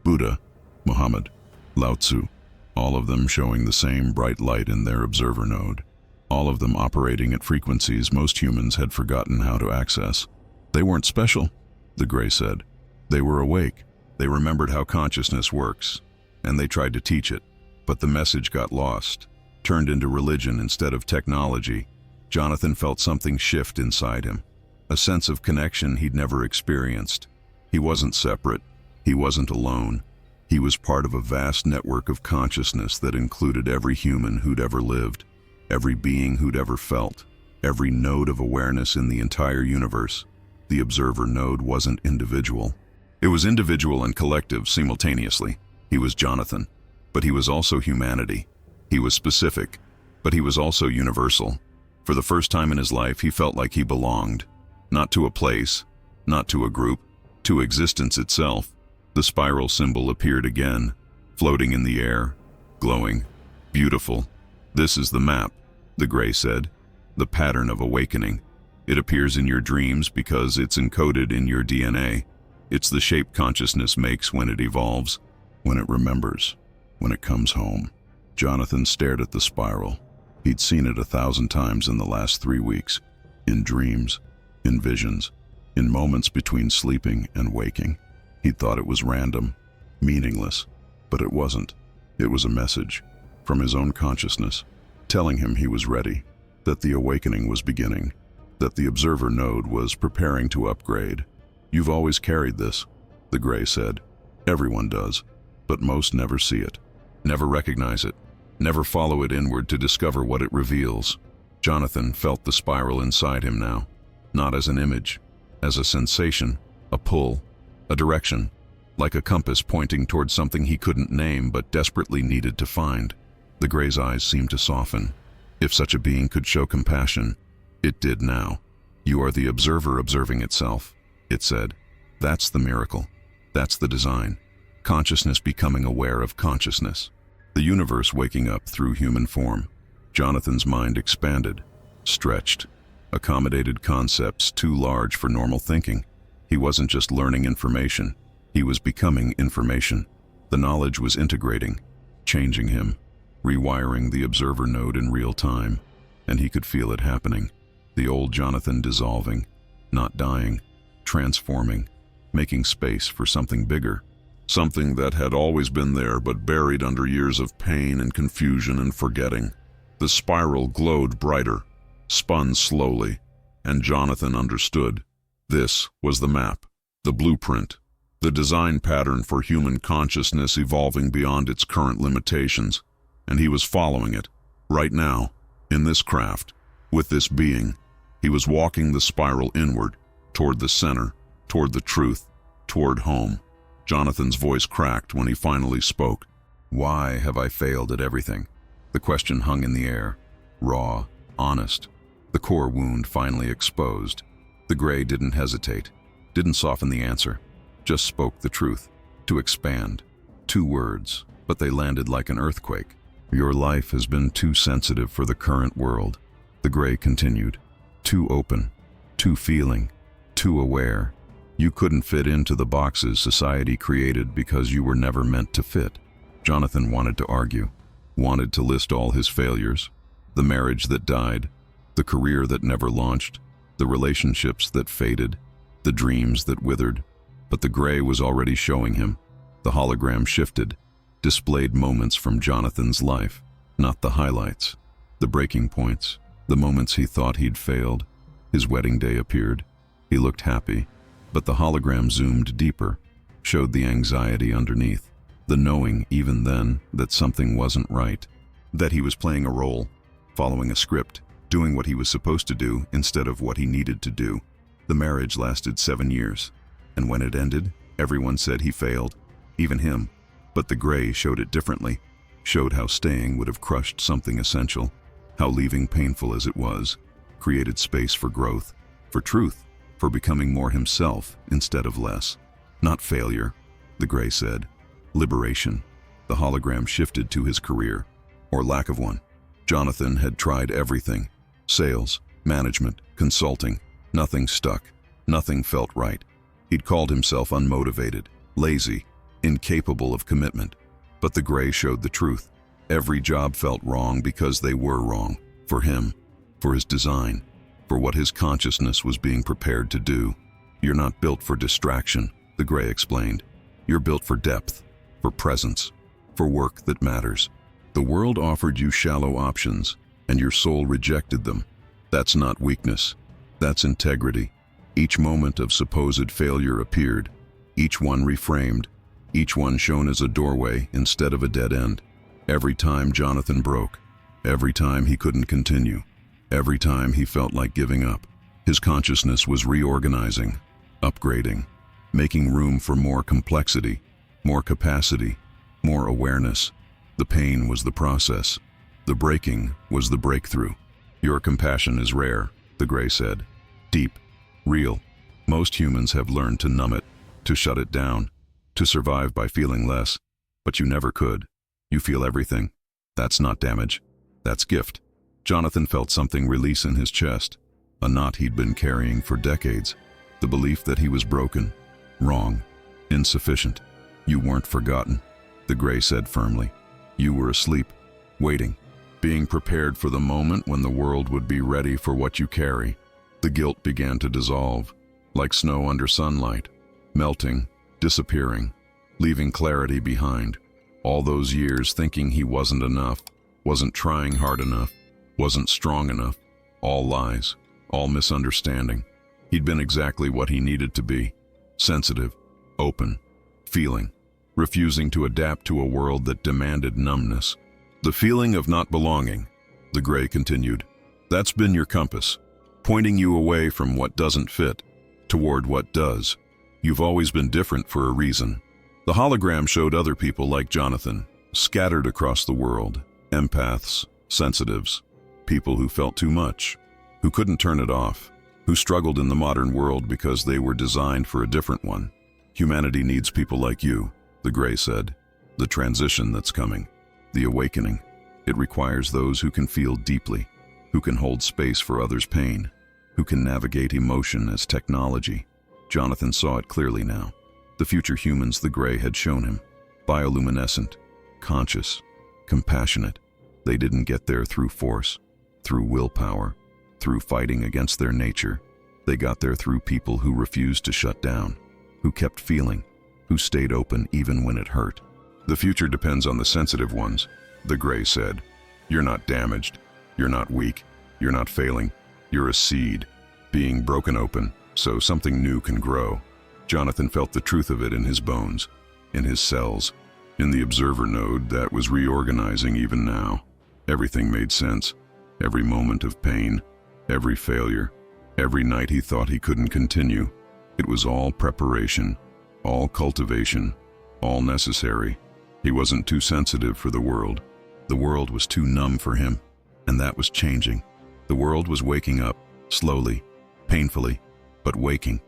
Buddha, Muhammad, Lao Tzu, all of them showing the same bright light in their observer node. All of them operating at frequencies most humans had forgotten how to access. They weren't special, the Gray said. They were awake. They remembered how consciousness works, and they tried to teach it. But the message got lost, turned into religion instead of technology. Jonathan felt something shift inside him, a sense of connection he'd never experienced. He wasn't separate. He wasn't alone. He was part of a vast network of consciousness that included every human who'd ever lived, every being who'd ever felt, every node of awareness in the entire universe. The observer node wasn't individual. It was individual and collective simultaneously. He was Jonathan, but he was also humanity. He was specific, but he was also universal. For the first time in his life, he felt like he belonged, not to a place, not to a group, to existence itself. The spiral symbol appeared again, floating in the air, glowing, beautiful. This is the map, the Gray said, the pattern of awakening. It appears in your dreams because it's encoded in your DNA. It's the shape consciousness makes when it evolves, when it remembers, when it comes home. Jonathan stared at the spiral. He'd seen it 1,000 times in the last 3 weeks, in dreams, in visions, in moments between sleeping and waking. He'd thought it was random, meaningless, but it wasn't. It was a message from his own consciousness, telling him he was ready, that the awakening was beginning, that the observer node was preparing to upgrade. You've always carried this, the Gray said. Everyone does, but most never see it, never recognize it, never follow it inward to discover what it reveals. Jonathan felt the spiral inside him now, not as an image, as a sensation, a pull, a direction, like a compass pointing towards something he couldn't name but desperately needed to find. The Gray's eyes seemed to soften. If such a being could show compassion, it did now. You are the observer observing itself, it said. That's the miracle. That's the design. Consciousness becoming aware of consciousness. The universe waking up through human form. Jonathan's mind expanded, stretched, accommodated concepts too large for normal thinking. He wasn't just learning information. He was becoming information. The knowledge was integrating, changing him, rewiring the observer node in real time, and he could feel it happening. The old Jonathan dissolving, not dying, transforming, making space for something bigger. Something that had always been there but buried under years of pain and confusion and forgetting. The spiral glowed brighter, spun slowly, and Jonathan understood. This was the map, the blueprint, the design pattern for human consciousness evolving beyond its current limitations, and he was following it. Right now, in this craft, with this being, he was walking the spiral inward, toward the center, toward the truth, toward home. Jonathan's voice cracked when he finally spoke. Why have I failed at everything? The question hung in the air, raw, honest, the core wound finally exposed. The Gray didn't hesitate, didn't soften the answer, just spoke the truth. To expand. 2 words, but they landed like an earthquake. Your life has been too sensitive for the current world, the Gray continued. Too open, too feeling, too aware. You couldn't fit into the boxes society created because you were never meant to fit. Jonathan wanted to argue, wanted to list all his failures, the marriage that died, the career that never launched, the relationships that faded, the dreams that withered. But the Gray was already showing him. The hologram shifted, displayed moments from Jonathan's life, not the highlights, the breaking points, the moments he thought he'd failed. His wedding day appeared. He looked happy, but the hologram zoomed deeper, showed the anxiety underneath, the knowing even then that something wasn't right, that he was playing a role, following a script, doing what he was supposed to do instead of what he needed to do. The marriage lasted 7 years, and when it ended, everyone said he failed, even him. But the Gray showed it differently, showed how staying would have crushed something essential, how leaving, painful as it was, created space for growth, for truth, for becoming more himself instead of less. Not failure, the Gray said. Liberation. The hologram shifted to his career, or lack of one. Jonathan had tried everything. Sales, management, consulting. Nothing stuck. Nothing felt right. He'd called himself unmotivated, lazy, incapable of commitment. But the Gray showed the truth. Every job felt wrong because they were wrong. For him, for his design, for what his consciousness was being prepared to do. You're not built for distraction, the Gray explained. You're built for depth, for presence, for work that matters. The world offered you shallow options, and your soul rejected them. That's not weakness. That's integrity. Each moment of supposed failure appeared, each one reframed, each one shown as a doorway instead of a dead end. Every time Jonathan broke, every time he couldn't continue, every time he felt like giving up, his consciousness was reorganizing, upgrading, making room for more complexity, more capacity, more awareness. The pain was the process. The breaking was the breakthrough. Your compassion is rare, the Gray said. Deep, real. Most humans have learned to numb it, to shut it down, to survive by feeling less. But you never could. You feel everything. That's not damage. That's gift. Jonathan felt something release in his chest, a knot he'd been carrying for decades. The belief that he was broken, wrong, insufficient. You weren't forgotten, the Gray said firmly. You were asleep, waiting, being prepared for the moment when the world would be ready for what you carry. The guilt began to dissolve, like snow under sunlight, melting, disappearing, leaving clarity behind. All those years thinking he wasn't enough, wasn't trying hard enough, wasn't strong enough. All lies, all misunderstanding. He'd been exactly what he needed to be. Sensitive, open, feeling, refusing to adapt to a world that demanded numbness. The feeling of not belonging, the Gray continued. That's been your compass, pointing you away from what doesn't fit, toward what does. You've always been different for a reason. The hologram showed other people like Jonathan, scattered across the world, empaths, sensitives, people who felt too much, who couldn't turn it off, who struggled in the modern world because they were designed for a different one. Humanity needs people like you, the Gray said. The transition that's coming, the awakening, it requires those who can feel deeply, who can hold space for others' pain, who can navigate emotion as technology. Jonathan saw it clearly now. The future humans the Gray had shown him, bioluminescent, conscious, compassionate. They didn't get there through force, through willpower, through fighting against their nature. They got there through people who refused to shut down, who kept feeling, who stayed open even when it hurt. The future depends on the sensitive ones, the Gray said. You're not damaged, you're not weak, you're not failing. You're a seed, being broken open so something new can grow. Jonathan felt the truth of it in his bones, in his cells, in the observer node that was reorganizing even now. Everything made sense. Every moment of pain, every failure, every night he thought he couldn't continue. It was all preparation, all cultivation, all necessary. He wasn't too sensitive for the world. The world was too numb for him, and that was changing. The world was waking up, slowly, painfully, but waking.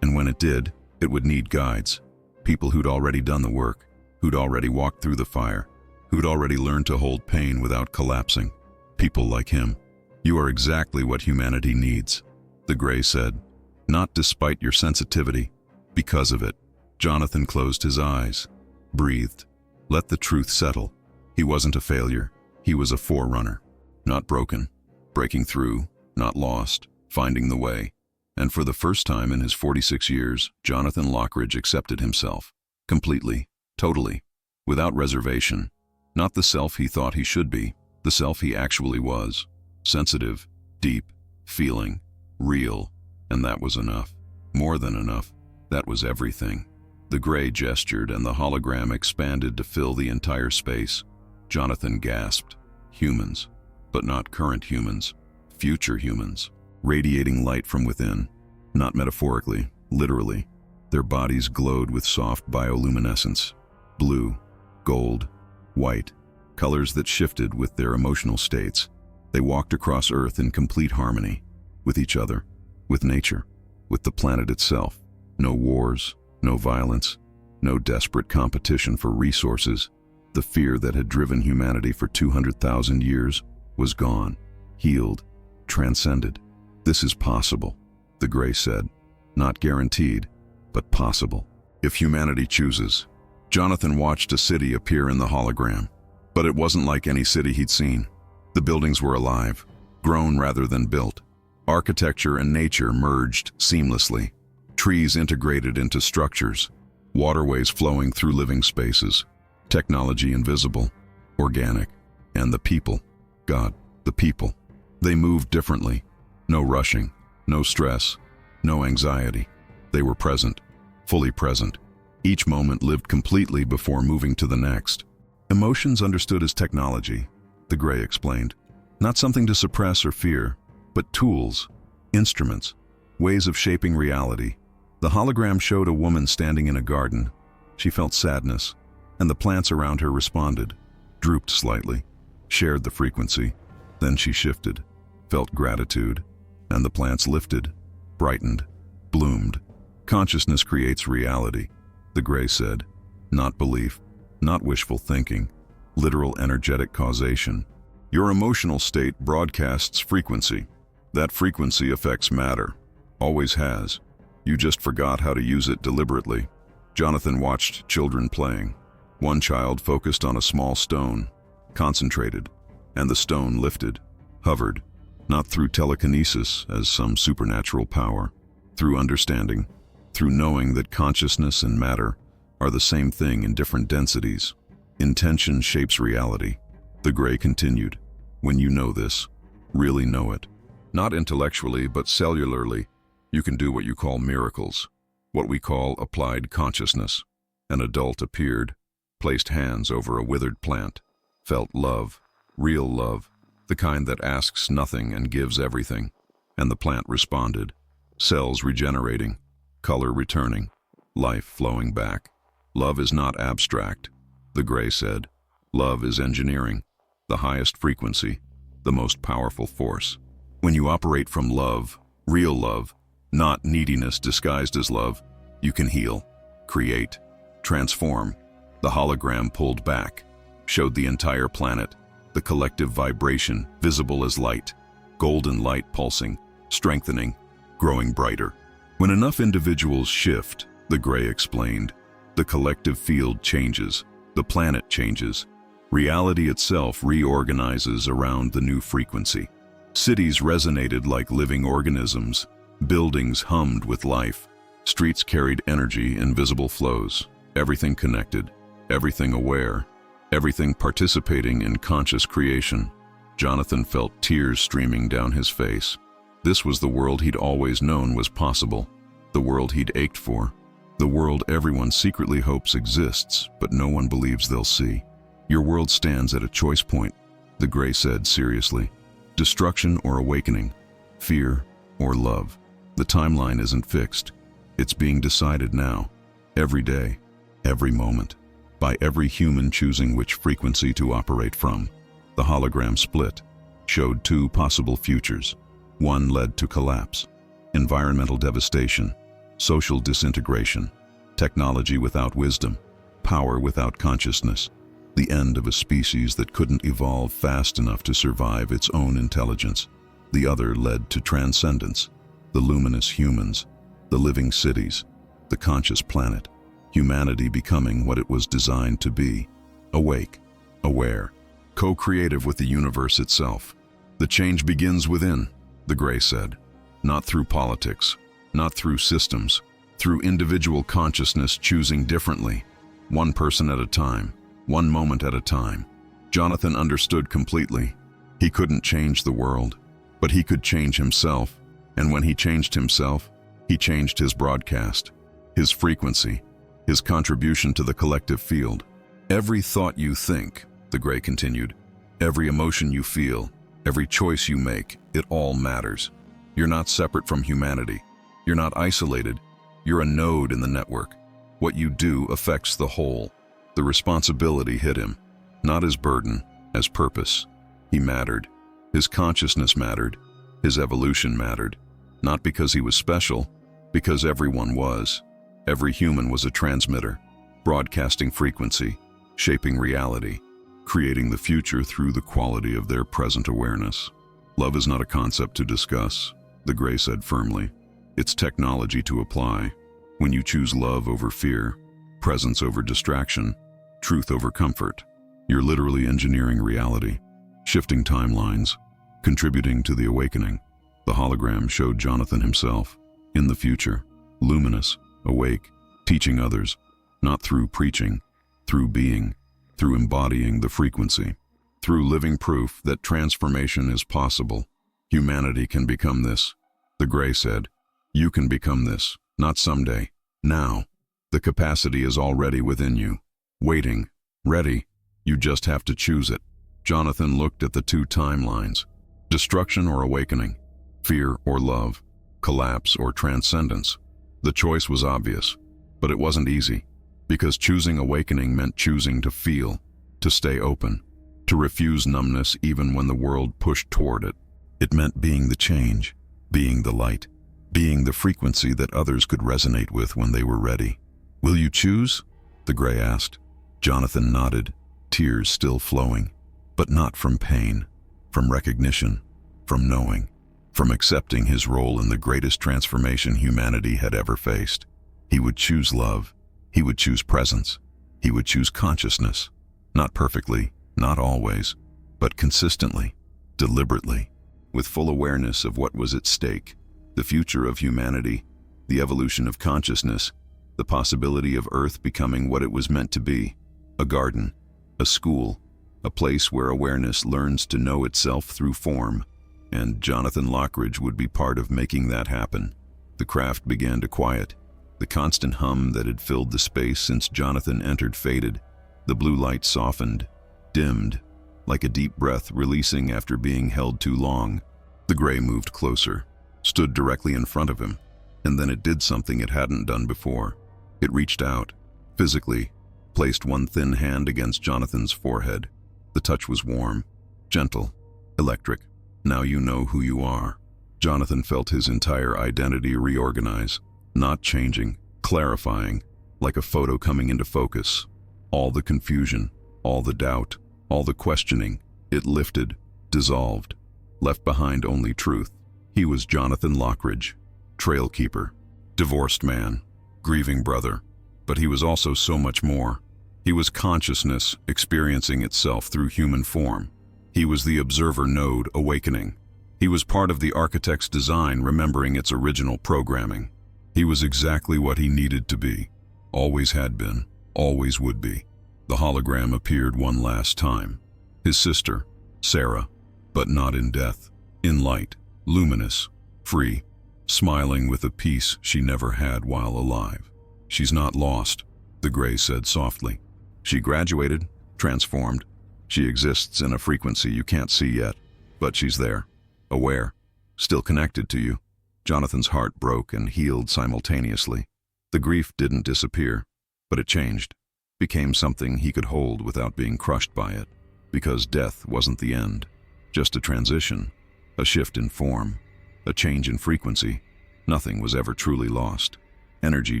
And when it did, it would need guides, people who'd already done the work, who'd already walked through the fire, who'd already learned to hold pain without collapsing. People like him. You are exactly what humanity needs, the Gray said. Not despite your sensitivity, because of it. Jonathan closed his eyes, breathed, let the truth settle. He wasn't a failure. He was a forerunner. Not broken, breaking through, not lost, finding the way. And for the first time in his 46 years, Jonathan Lockridge accepted himself. Completely, totally, without reservation. Not the self he thought he should be, the self he actually was. Sensitive, deep, feeling, real, and that was enough. More than enough. That was everything. The Gray gestured and the hologram expanded to fill the entire space. Jonathan gasped. Humans, but not current humans. Future humans. Radiating light from within, not metaphorically, literally. Their bodies glowed with soft bioluminescence, blue, gold, white, colors that shifted with their emotional states. They walked across Earth in complete harmony, with each other, with nature, with the planet itself. No wars, no violence, no desperate competition for resources. The fear that had driven humanity for 200,000 years was gone, healed, transcended. This is possible, the Gray said. Not guaranteed, but possible. If humanity chooses. Jonathan watched a city appear in the hologram. But it wasn't like any city he'd seen. The buildings were alive, grown rather than built. Architecture and nature merged seamlessly. Trees integrated into structures. Waterways flowing through living spaces. Technology invisible, organic. And the people. God, the people. They moved differently. No rushing, no stress, no anxiety. They were present, fully present. Each moment lived completely before moving to the next. Emotions understood as technology, the Gray explained. Not something to suppress or fear, but tools, instruments, ways of shaping reality. The hologram showed a woman standing in a garden. She felt sadness, and the plants around her responded, drooped slightly, shared the frequency. Then she shifted, felt gratitude, and the plants lifted, brightened, bloomed. Consciousness creates reality, the Gray said. Not belief, not wishful thinking, literal energetic causation. Your emotional state broadcasts frequency. That frequency affects matter, always has. You just forgot how to use it deliberately. Jonathan watched children playing. One child focused on a small stone, concentrated, and the stone lifted, hovered, not through telekinesis as some supernatural power, through understanding, through knowing that consciousness and matter are the same thing in different densities. Intention shapes reality. The Gray continued. When you know this, really know it, not intellectually but cellularly, you can do what you call miracles, what we call applied consciousness. An adult appeared, placed hands over a withered plant, felt love, real love, the kind that asks nothing and gives everything, and the plant responded. Cells regenerating, color returning, life flowing back. Love is not abstract, the Gray said. Love is engineering, the highest frequency, the most powerful force. When you operate from love, real love, not neediness disguised as love, you can heal, create, transform. The hologram pulled back, showed the entire planet, the collective vibration visible as light, golden light pulsing, strengthening, growing brighter. When enough individuals shift, the Gray explained, the collective field changes, the planet changes. Reality itself reorganizes around the new frequency. Cities resonated like living organisms. Buildings hummed with life. Streets carried energy in visible flows. Everything connected, everything aware, everything participating in conscious creation. Jonathan felt tears streaming down his face. This was the world he'd always known was possible, the world he'd ached for, the world everyone secretly hopes exists, but no one believes they'll see. Your world stands at a choice point, the Gray said seriously. Destruction or awakening, fear or love. The timeline isn't fixed. It's being decided now, every day, every moment, by every human choosing which frequency to operate from. The hologram split, showed two possible futures. One led to collapse, environmental devastation, social disintegration, technology without wisdom, power without consciousness, the end of a species that couldn't evolve fast enough to survive its own intelligence. The other led to transcendence, the luminous humans, the living cities, the conscious planet, humanity becoming what it was designed to be, awake, aware, co-creative with the universe itself. The change begins within, the Gray said, not through politics, not through systems, through individual consciousness choosing differently, one person at a time, one moment at a time. Jonathan understood completely. He couldn't change the world, but he could change himself, and when he changed himself, he changed his broadcast, his frequency, his contribution to the collective field. Every thought you think, the Gray continued, every emotion you feel, every choice you make, it all matters. You're not separate from humanity. You're not isolated. You're a node in the network. What you do affects the whole. The responsibility hit him, not as burden, as purpose. He mattered. His consciousness mattered. His evolution mattered. Not because he was special, because everyone was. Every human was a transmitter, broadcasting frequency, shaping reality, creating the future through the quality of their present awareness. Love is not a concept to discuss, the Gray said firmly. It's technology to apply. When you choose love over fear, presence over distraction, truth over comfort. You're literally engineering reality, shifting timelines, contributing to the awakening. The hologram showed Jonathan himself, in the future, luminous, awake, teaching others, not through preaching, through being, through embodying the frequency, through living proof that transformation is possible. Humanity can become this. The Gray said, you can become this, not someday, now. The capacity is already within you, waiting, ready. You just have to choose it. Jonathan looked at the two timelines, destruction or awakening, fear or love, collapse or transcendence. The choice was obvious, but it wasn't easy, because choosing awakening meant choosing to feel, to stay open, to refuse numbness even when the world pushed toward it. It meant being the change, being the light, being the frequency that others could resonate with when they were ready. Will you choose? The Gray asked. Jonathan nodded, tears still flowing, but not from pain, from recognition, from knowing, from accepting his role in the greatest transformation humanity had ever faced. He would choose love. He would choose presence. He would choose consciousness. Not perfectly, not always, but consistently, deliberately, with full awareness of what was at stake, the future of humanity, the evolution of consciousness, the possibility of Earth becoming what it was meant to be, a garden, a school, a place where awareness learns to know itself through form, and Jonathan Lockridge would be part of making that happen. The craft began to quiet. The constant hum that had filled the space since Jonathan entered faded. The blue light softened, dimmed, like a deep breath releasing after being held too long. The Gray moved closer, stood directly in front of him, and then it did something it hadn't done before. It reached out, physically, placed one thin hand against Jonathan's forehead. The touch was warm, gentle, electric. Now you know who you are. Jonathan felt his entire identity reorganize, not changing, clarifying, like a photo coming into focus. All the confusion, all the doubt, all the questioning, it lifted, dissolved, left behind only truth. He was Jonathan Lockridge, trail keeper, divorced man, grieving brother, but he was also so much more. He was consciousness experiencing itself through human form. He was the observer node awakening. He was part of the architect's design remembering its original programming. He was exactly what he needed to be, always had been, always would be. The hologram appeared one last time. His sister, Sarah, but not in death, in light, luminous, free, smiling with a peace she never had while alive. She's not lost, the Gray said softly. She graduated, transformed. She exists in a frequency you can't see yet, but she's there, aware, still connected to you. Jonathan's heart broke and healed simultaneously. The grief didn't disappear, but it changed, became something he could hold without being crushed by it, because death wasn't the end, just a transition, a shift in form, a change in frequency. Nothing was ever truly lost. Energy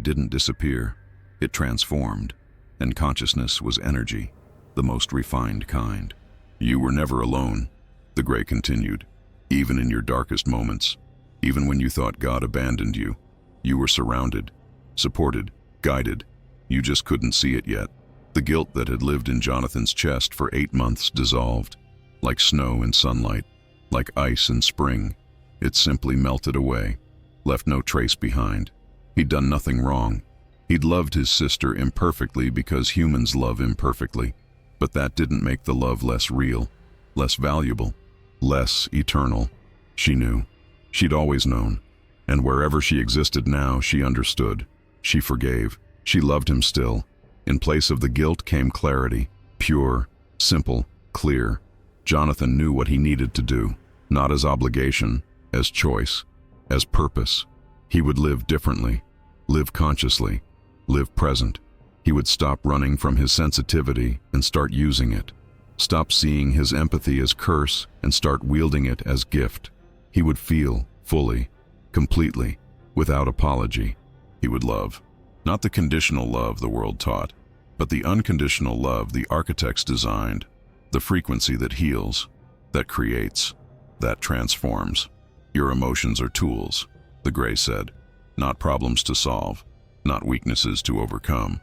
didn't disappear, it transformed, and consciousness was energy, the most refined kind. You were never alone, the Gray continued, even in your darkest moments. Even when you thought God abandoned you, you were surrounded, supported, guided. You just couldn't see it yet. The guilt that had lived in Jonathan's chest for 8 months dissolved, like snow in sunlight, like ice in spring. It simply melted away, left no trace behind. He'd done nothing wrong. He'd loved his sister imperfectly because humans love imperfectly, but that didn't make the love less real, less valuable, less eternal. She knew. She'd always known, and wherever she existed now, she understood. She forgave. She loved him still. In place of the guilt came clarity, pure, simple, clear. Jonathan knew what he needed to do, not as obligation, as choice, as purpose. He would live differently, live consciously, live present. He would stop running from his sensitivity and start using it. Stop seeing his empathy as curse and start wielding it as gift. He would feel fully, completely, without apology. He would love. Not the conditional love the world taught, but the unconditional love the architects designed, the frequency that heals, that creates, that transforms. Your emotions are tools, the Gray said, not problems to solve, not weaknesses to overcome.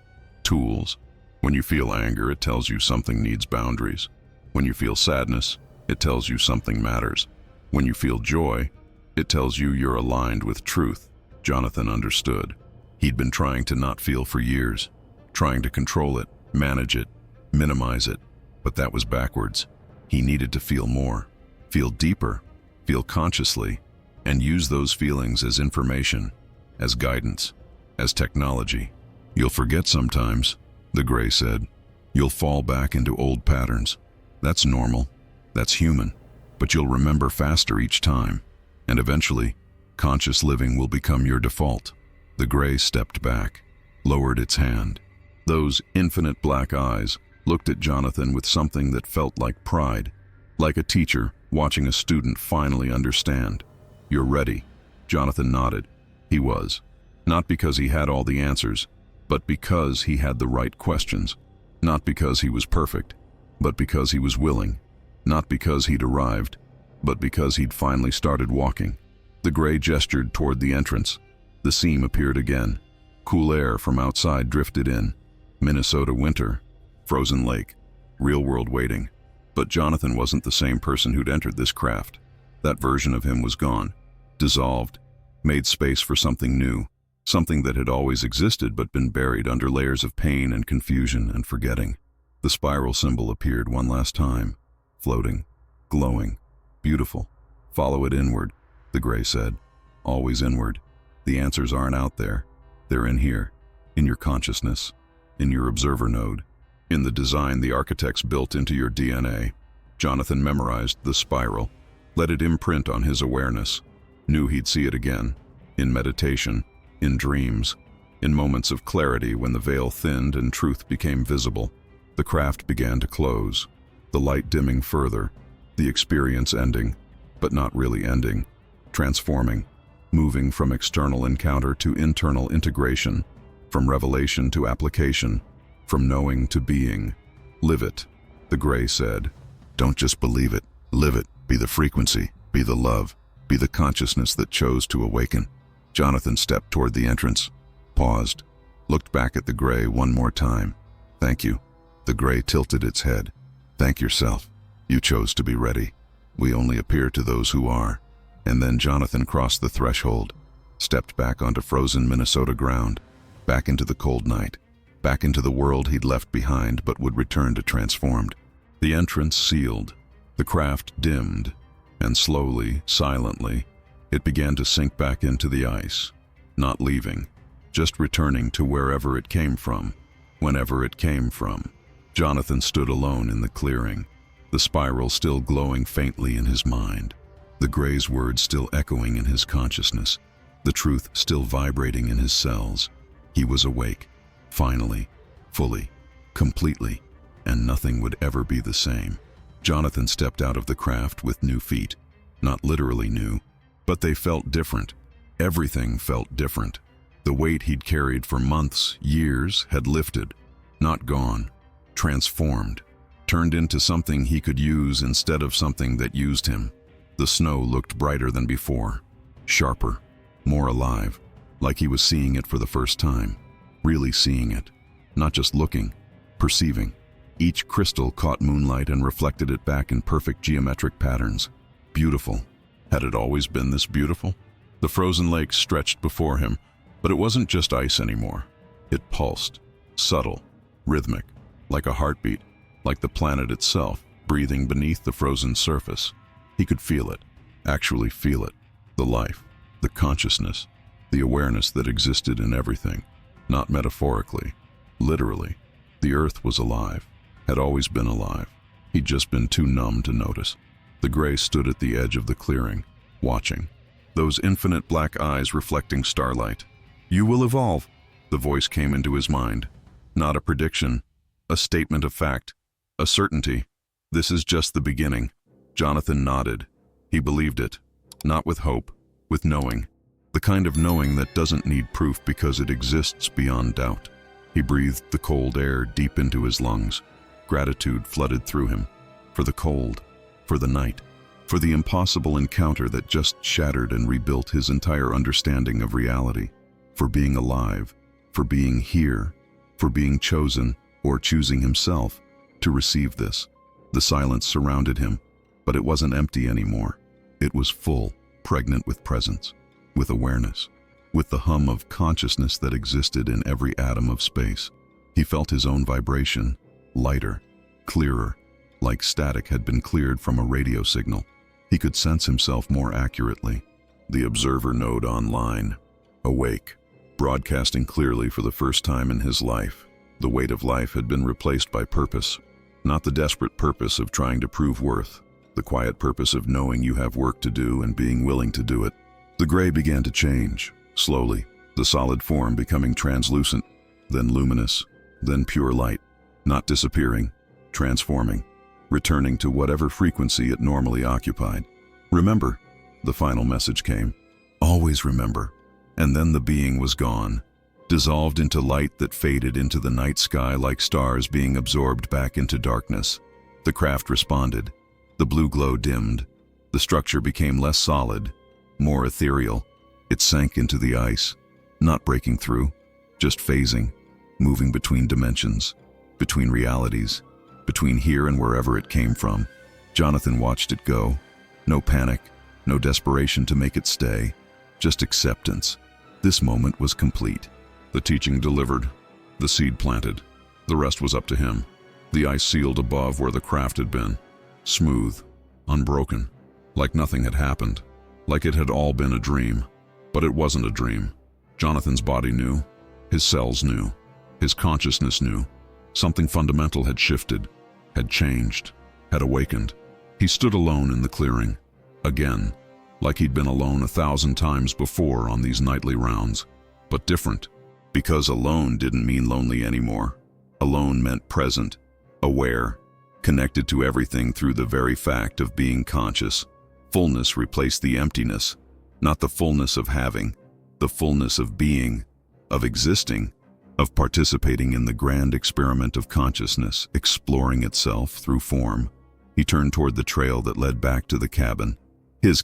tools. When you feel anger, it tells you something needs boundaries. When you feel sadness, it tells you something matters. When you feel joy, it tells you you're aligned with truth. Jonathan understood. He'd been trying to not feel for years, trying to control it, manage it, minimize it, but that was backwards. He needed to feel more, feel deeper, feel consciously, and use those feelings as information, as guidance, as technology. You'll forget sometimes, the Gray said. You'll fall back into old patterns. That's normal. That's human. But you'll remember faster each time. And eventually, conscious living will become your default. The Gray stepped back, lowered its hand. Those infinite black eyes looked at Jonathan with something that felt like pride, like a teacher watching a student finally understand. You're ready. Jonathan nodded. He was. Not because he had all the answers, but because he had the right questions. Not because he was perfect, but because he was willing. Not because he'd arrived, but because he'd finally started walking. The Gray gestured toward the entrance. The seam appeared again. Cool air from outside drifted in. Minnesota winter. Frozen lake. Real world waiting. But Jonathan wasn't the same person who'd entered this craft. That version of him was gone. Dissolved. Made space for something new. Something that had always existed but been buried under layers of pain and confusion and forgetting. The spiral symbol appeared one last time. Floating. Glowing. Beautiful. Follow it inward, the Gray said. Always inward. The answers aren't out there. They're in here. In your consciousness. In your observer node. In the design the architects built into your DNA. Jonathan memorized the spiral. Let it imprint on his awareness. Knew he'd see it again. In meditation. In dreams. In moments of clarity when the veil thinned and truth became visible. The craft began to close. The light dimming further. The experience ending, but not really ending. Transforming. Moving from external encounter to internal integration. From revelation to application. From knowing to being. Live it, the Gray said. Don't just believe it. Live it. Be the frequency. Be the love. Be the consciousness that chose to awaken. Jonathan stepped toward the entrance. Paused. Looked back at the Gray one more time. Thank you. The Gray tilted its head. Thank yourself. You chose to be ready. We only appear to those who are. And then Jonathan crossed the threshold. Stepped back onto frozen Minnesota ground. Back into the cold night. Back into the world he'd left behind but would return to transformed. The entrance sealed. The craft dimmed. And slowly, silently, it began to sink back into the ice. Not leaving. Just returning to wherever it came from. Whenever it came from. Jonathan stood alone in the clearing. The spiral still glowing faintly in his mind. The Gray's words still echoing in his consciousness. The truth still vibrating in his cells. He was awake. Finally, fully, completely, and nothing would ever be the same. Jonathan stepped out of the craft with new feet. Not literally new, but they felt different. Everything felt different. The weight he'd carried for months, years, had lifted. Not gone. Transformed. Turned into something he could use instead of something that used him. The snow looked brighter than before. Sharper. More alive. Like he was seeing it for the first time. Really seeing it. Not just looking. Perceiving. Each crystal caught moonlight and reflected it back in perfect geometric patterns. Beautiful. Had it always been this beautiful? The frozen lake stretched before him, but it wasn't just ice anymore. It pulsed. Subtle. Rhythmic. Like a heartbeat. Like the planet itself, breathing beneath the frozen surface. He could feel it. Actually feel it. The life. The consciousness. The awareness that existed in everything. Not metaphorically. Literally. The earth was alive. Had always been alive. He'd just been too numb to notice. The Gray stood at the edge of the clearing, watching. Those infinite black eyes reflecting starlight. You will evolve. The voice came into his mind. Not a prediction. A statement of fact. A certainty. This is just the beginning. Jonathan nodded. He believed it. Not with hope. With knowing. The kind of knowing that doesn't need proof because it exists beyond doubt. He breathed the cold air deep into his lungs. Gratitude flooded through him. For the cold. For the night. For the impossible encounter that just shattered and rebuilt his entire understanding of reality. For being alive. For being here. for being chosen or choosing himself to receive this. The silence surrounded him, but it wasn't empty anymore. It was full, pregnant with presence, with awareness, with the hum of consciousness that existed in every atom of space. He felt his own vibration, lighter, clearer, like static had been cleared from a radio signal. He could sense himself more accurately. The observer node online, awake, broadcasting clearly for the first time in his life. The weight of life had been replaced by purpose, not the desperate purpose of trying to prove worth, the quiet purpose of knowing you have work to do and being willing to do it. The gray began to change, slowly, the solid form becoming translucent, then luminous, then pure light, not disappearing, transforming, returning to whatever frequency it normally occupied. Remember, the final message came. Always remember. And then the being was gone, dissolved into light that faded into the night sky like stars being absorbed back into darkness. The craft responded. The blue glow dimmed. The structure became less solid, more ethereal. It sank into the ice, not breaking through, just phasing, moving between dimensions, between realities, between here and wherever it came from. Jonathan watched it go. No panic, no desperation to make it stay, just acceptance. This moment was complete. The teaching delivered, the seed planted. The rest was up to him. The ice sealed above where the craft had been, smooth, unbroken, like nothing had happened, like it had all been a dream. But it wasn't a dream. Jonathan's body knew, his cells knew, his consciousness knew. Something fundamental had shifted, had changed, had awakened. He stood alone in the clearing, again, like he'd been alone 1,000 times before on these nightly rounds, but different, because alone didn't mean lonely anymore. Alone meant present, aware, connected to everything through the very fact of being conscious. Fullness replaced the emptiness, not the fullness of having, the fullness of being, of existing, of participating in the grand experiment of consciousness, exploring itself through form. He turned toward the trail that led back to the cabin, his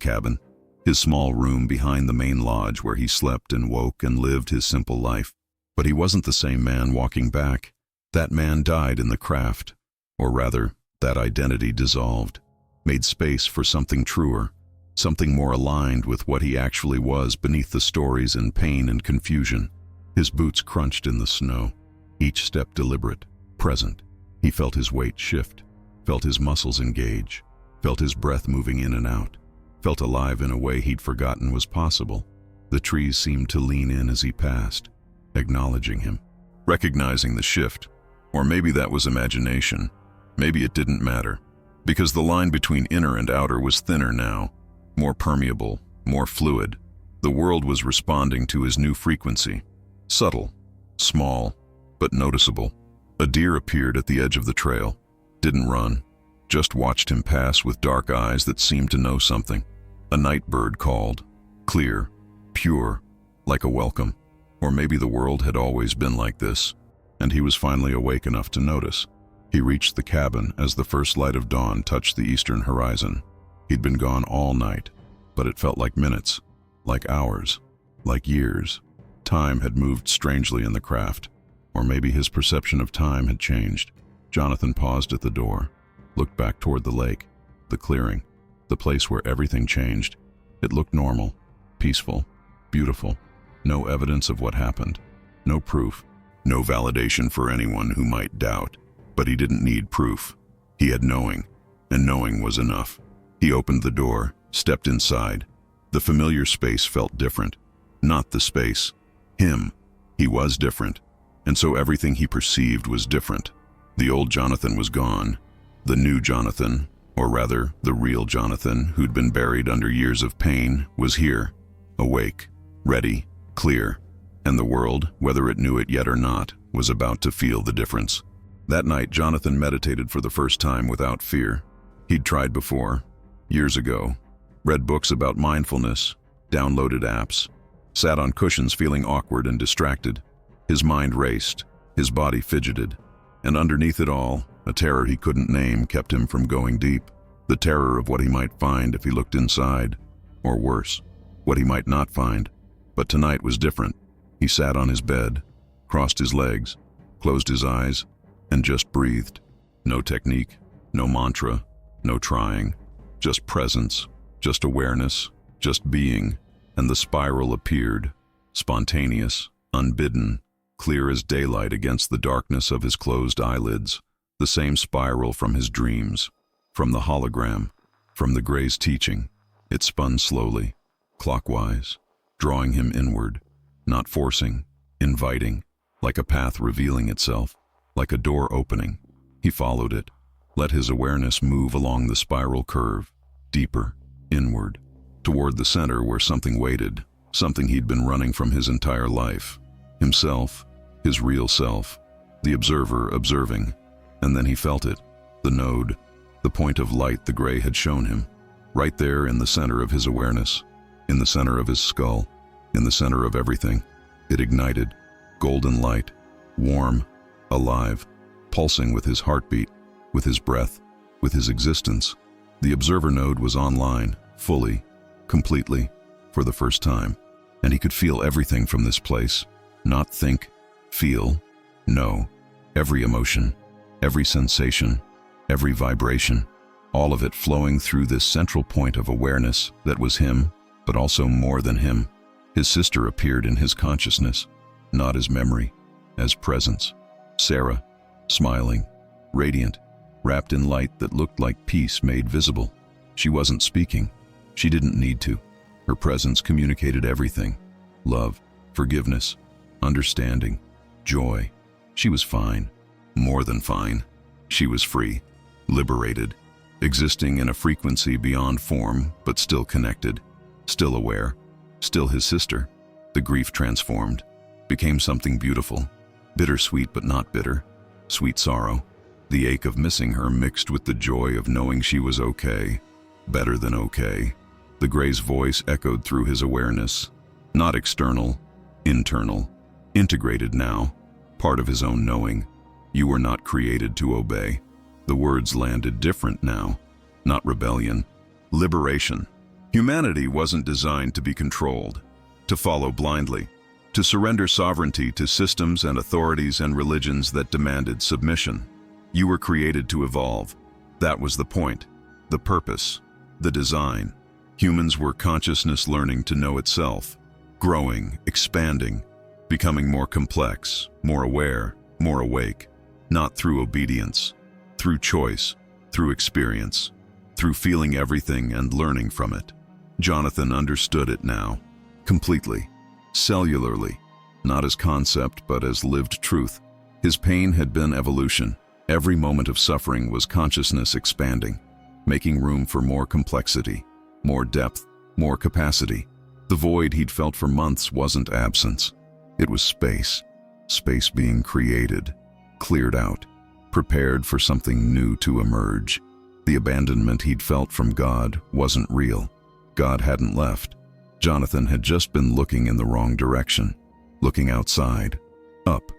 small room behind the main lodge where he slept and woke and lived his simple life. But he wasn't the same man walking back. That man died in the craft, or rather, that identity dissolved, made space for something truer, something more aligned with what he actually was beneath the stories and pain and confusion. His boots crunched in the snow, each step deliberate, present. He felt his weight shift, felt his muscles engage, felt his breath moving in and out, felt alive in a way he'd forgotten was possible. The trees seemed to lean in as he passed, acknowledging him, recognizing the shift. Or maybe that was imagination. Maybe it didn't matter, because the line between inner and outer was thinner now, more permeable, more fluid. The world was responding to his new frequency. Subtle, small, but noticeable. A deer appeared at the edge of the trail. Didn't run, just watched him pass with dark eyes that seemed to know something. A night bird called, clear, pure, like a welcome. Or maybe the world had always been like this, and he was finally awake enough to notice. He reached the cabin as the first light of dawn touched the eastern horizon. He'd been gone all night, but it felt like minutes, like hours, like years. Time had moved strangely in the craft, or maybe his perception of time had changed. Jonathan paused at the door, looked back toward the lake, the clearing, the place where everything changed. It looked normal, peaceful, beautiful. No evidence of what happened, no proof, no validation for anyone who might doubt. But he didn't need proof. He had knowing, and knowing was enough. He opened the door, stepped inside. The familiar space felt different. Not the space. Him. He was different. And so everything he perceived was different. The old Jonathan was gone. The new Jonathan, or rather, the real Jonathan, who'd been buried under years of pain, was here, awake, ready, clear. And the world, whether it knew it yet or not, was about to feel the difference. That night, Jonathan meditated for the first time without fear. He'd tried before, years ago, read books about mindfulness, downloaded apps, sat on cushions feeling awkward and distracted. His mind raced, his body fidgeted, and underneath it all, a terror he couldn't name kept him from going deep. The terror of what he might find if he looked inside, or worse, what he might not find. But tonight was different. He sat on his bed, crossed his legs, closed his eyes, and just breathed. No technique, no mantra, no trying, just presence, just awareness, just being, and the spiral appeared, spontaneous, unbidden, clear as daylight against the darkness of his closed eyelids, the same spiral from his dreams, from the hologram, from the Gray's teaching. It spun slowly, clockwise, drawing him inward, not forcing, inviting, like a path revealing itself, like a door opening. He followed it, let his awareness move along the spiral curve, deeper, inward, toward the center where something waited, something he'd been running from his entire life. Himself, his real self, the observer observing. And then he felt it, the node, the point of light the Gray had shown him, right there in the center of his awareness, in the center of his skull, in the center of everything. It ignited, golden light, warm, alive, pulsing with his heartbeat, with his breath, with his existence. The observer node was online, fully, completely, for the first time, and he could feel everything from this place. Not think, feel, know, every emotion, every sensation, every vibration, all of it flowing through this central point of awareness that was him, but also more than him. His sister appeared in his consciousness, not as memory, as presence. Sarah, smiling, radiant, wrapped in light that looked like peace made visible. She wasn't speaking. She didn't need to. Her presence communicated everything: love, forgiveness, understanding, joy. She was fine, more than fine. She was free, liberated, existing in a frequency beyond form, but still connected, still aware, still his sister. The grief transformed, became something beautiful, bittersweet but not bitter, sweet sorrow. The ache of missing her mixed with the joy of knowing she was okay, better than okay. The Gray's voice echoed through his awareness, not external, internal, integrated now, part of his own knowing. You were not created to obey. The words landed different now, not rebellion, liberation. Humanity wasn't designed to be controlled, to follow blindly, to surrender sovereignty to systems and authorities and religions that demanded submission. You were created to evolve. That was the point, the purpose, the design. Humans were consciousness learning to know itself, growing, expanding, becoming more complex, more aware, more awake, not through obedience, through choice, through experience, through feeling everything and learning from it. Jonathan understood it now, completely, cellularly, not as concept but as lived truth. His pain had been evolution. Every moment of suffering was consciousness expanding, making room for more complexity, more depth, more capacity. The void he'd felt for months wasn't absence. It was space, space being created, cleared out, prepared for something new to emerge. The abandonment he'd felt from God wasn't real. God hadn't left. Jonathan had just been looking in the wrong direction, looking outside, up,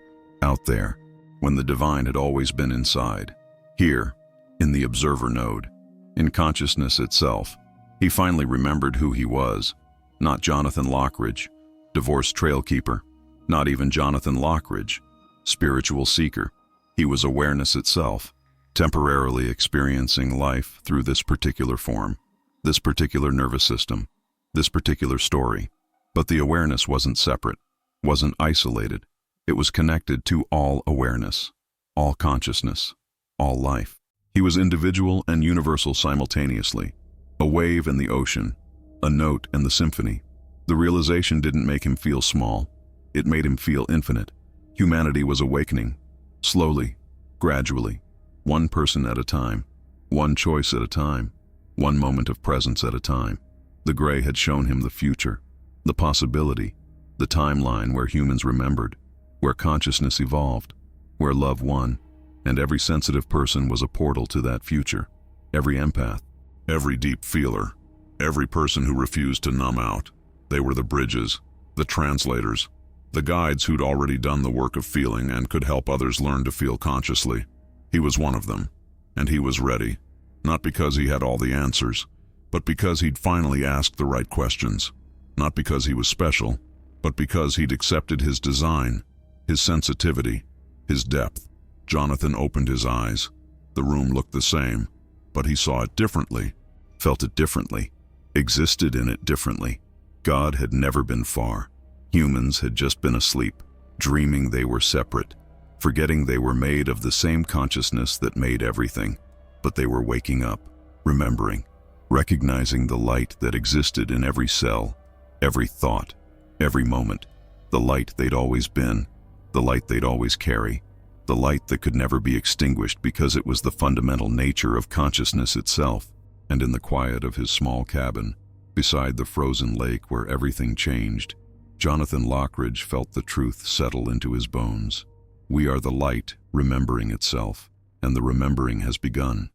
out there, when the divine had always been inside. Here, in the observer node, in consciousness itself, he finally remembered who he was. Not Jonathan Lockridge, divorced trailkeeper, not even Jonathan Lockridge, spiritual seeker. He was awareness itself, temporarily experiencing life through this particular form, this particular nervous system, this particular story. But the awareness wasn't separate, wasn't isolated. It was connected to all awareness, all consciousness, all life. He was individual and universal simultaneously, a wave in the ocean, a note in the symphony. The realization didn't make him feel small. It made him feel infinite. Humanity was awakening, slowly, gradually, one person at a time, one choice at a time, one moment of presence at a time. The Gray had shown him the future, the possibility, the timeline where humans remembered, where consciousness evolved, where love won, and every sensitive person was a portal to that future. Every empath, every deep feeler, every person who refused to numb out. They were the bridges, the translators, the guides who'd already done the work of feeling and could help others learn to feel consciously. He was one of them, and he was ready, not because he had all the answers, but because he'd finally asked the right questions. Not because he was special, but because he'd accepted his design, his sensitivity, His depth. Jonathan opened his eyes. The room looked the same, but he saw it differently, felt it differently, existed in it differently. God had never been far. Humans had just been asleep, dreaming they were separate, forgetting they were made of the same consciousness that made everything. But they were waking up, remembering, recognizing the light that existed in every cell, every thought, every moment, the light they'd always been, the light they'd always carry, the light that could never be extinguished because it was the fundamental nature of consciousness itself. And in the quiet of his small cabin, beside the frozen lake where everything changed, Jonathan Lockridge felt the truth settle into his bones. We are the light remembering itself, and the remembering has begun.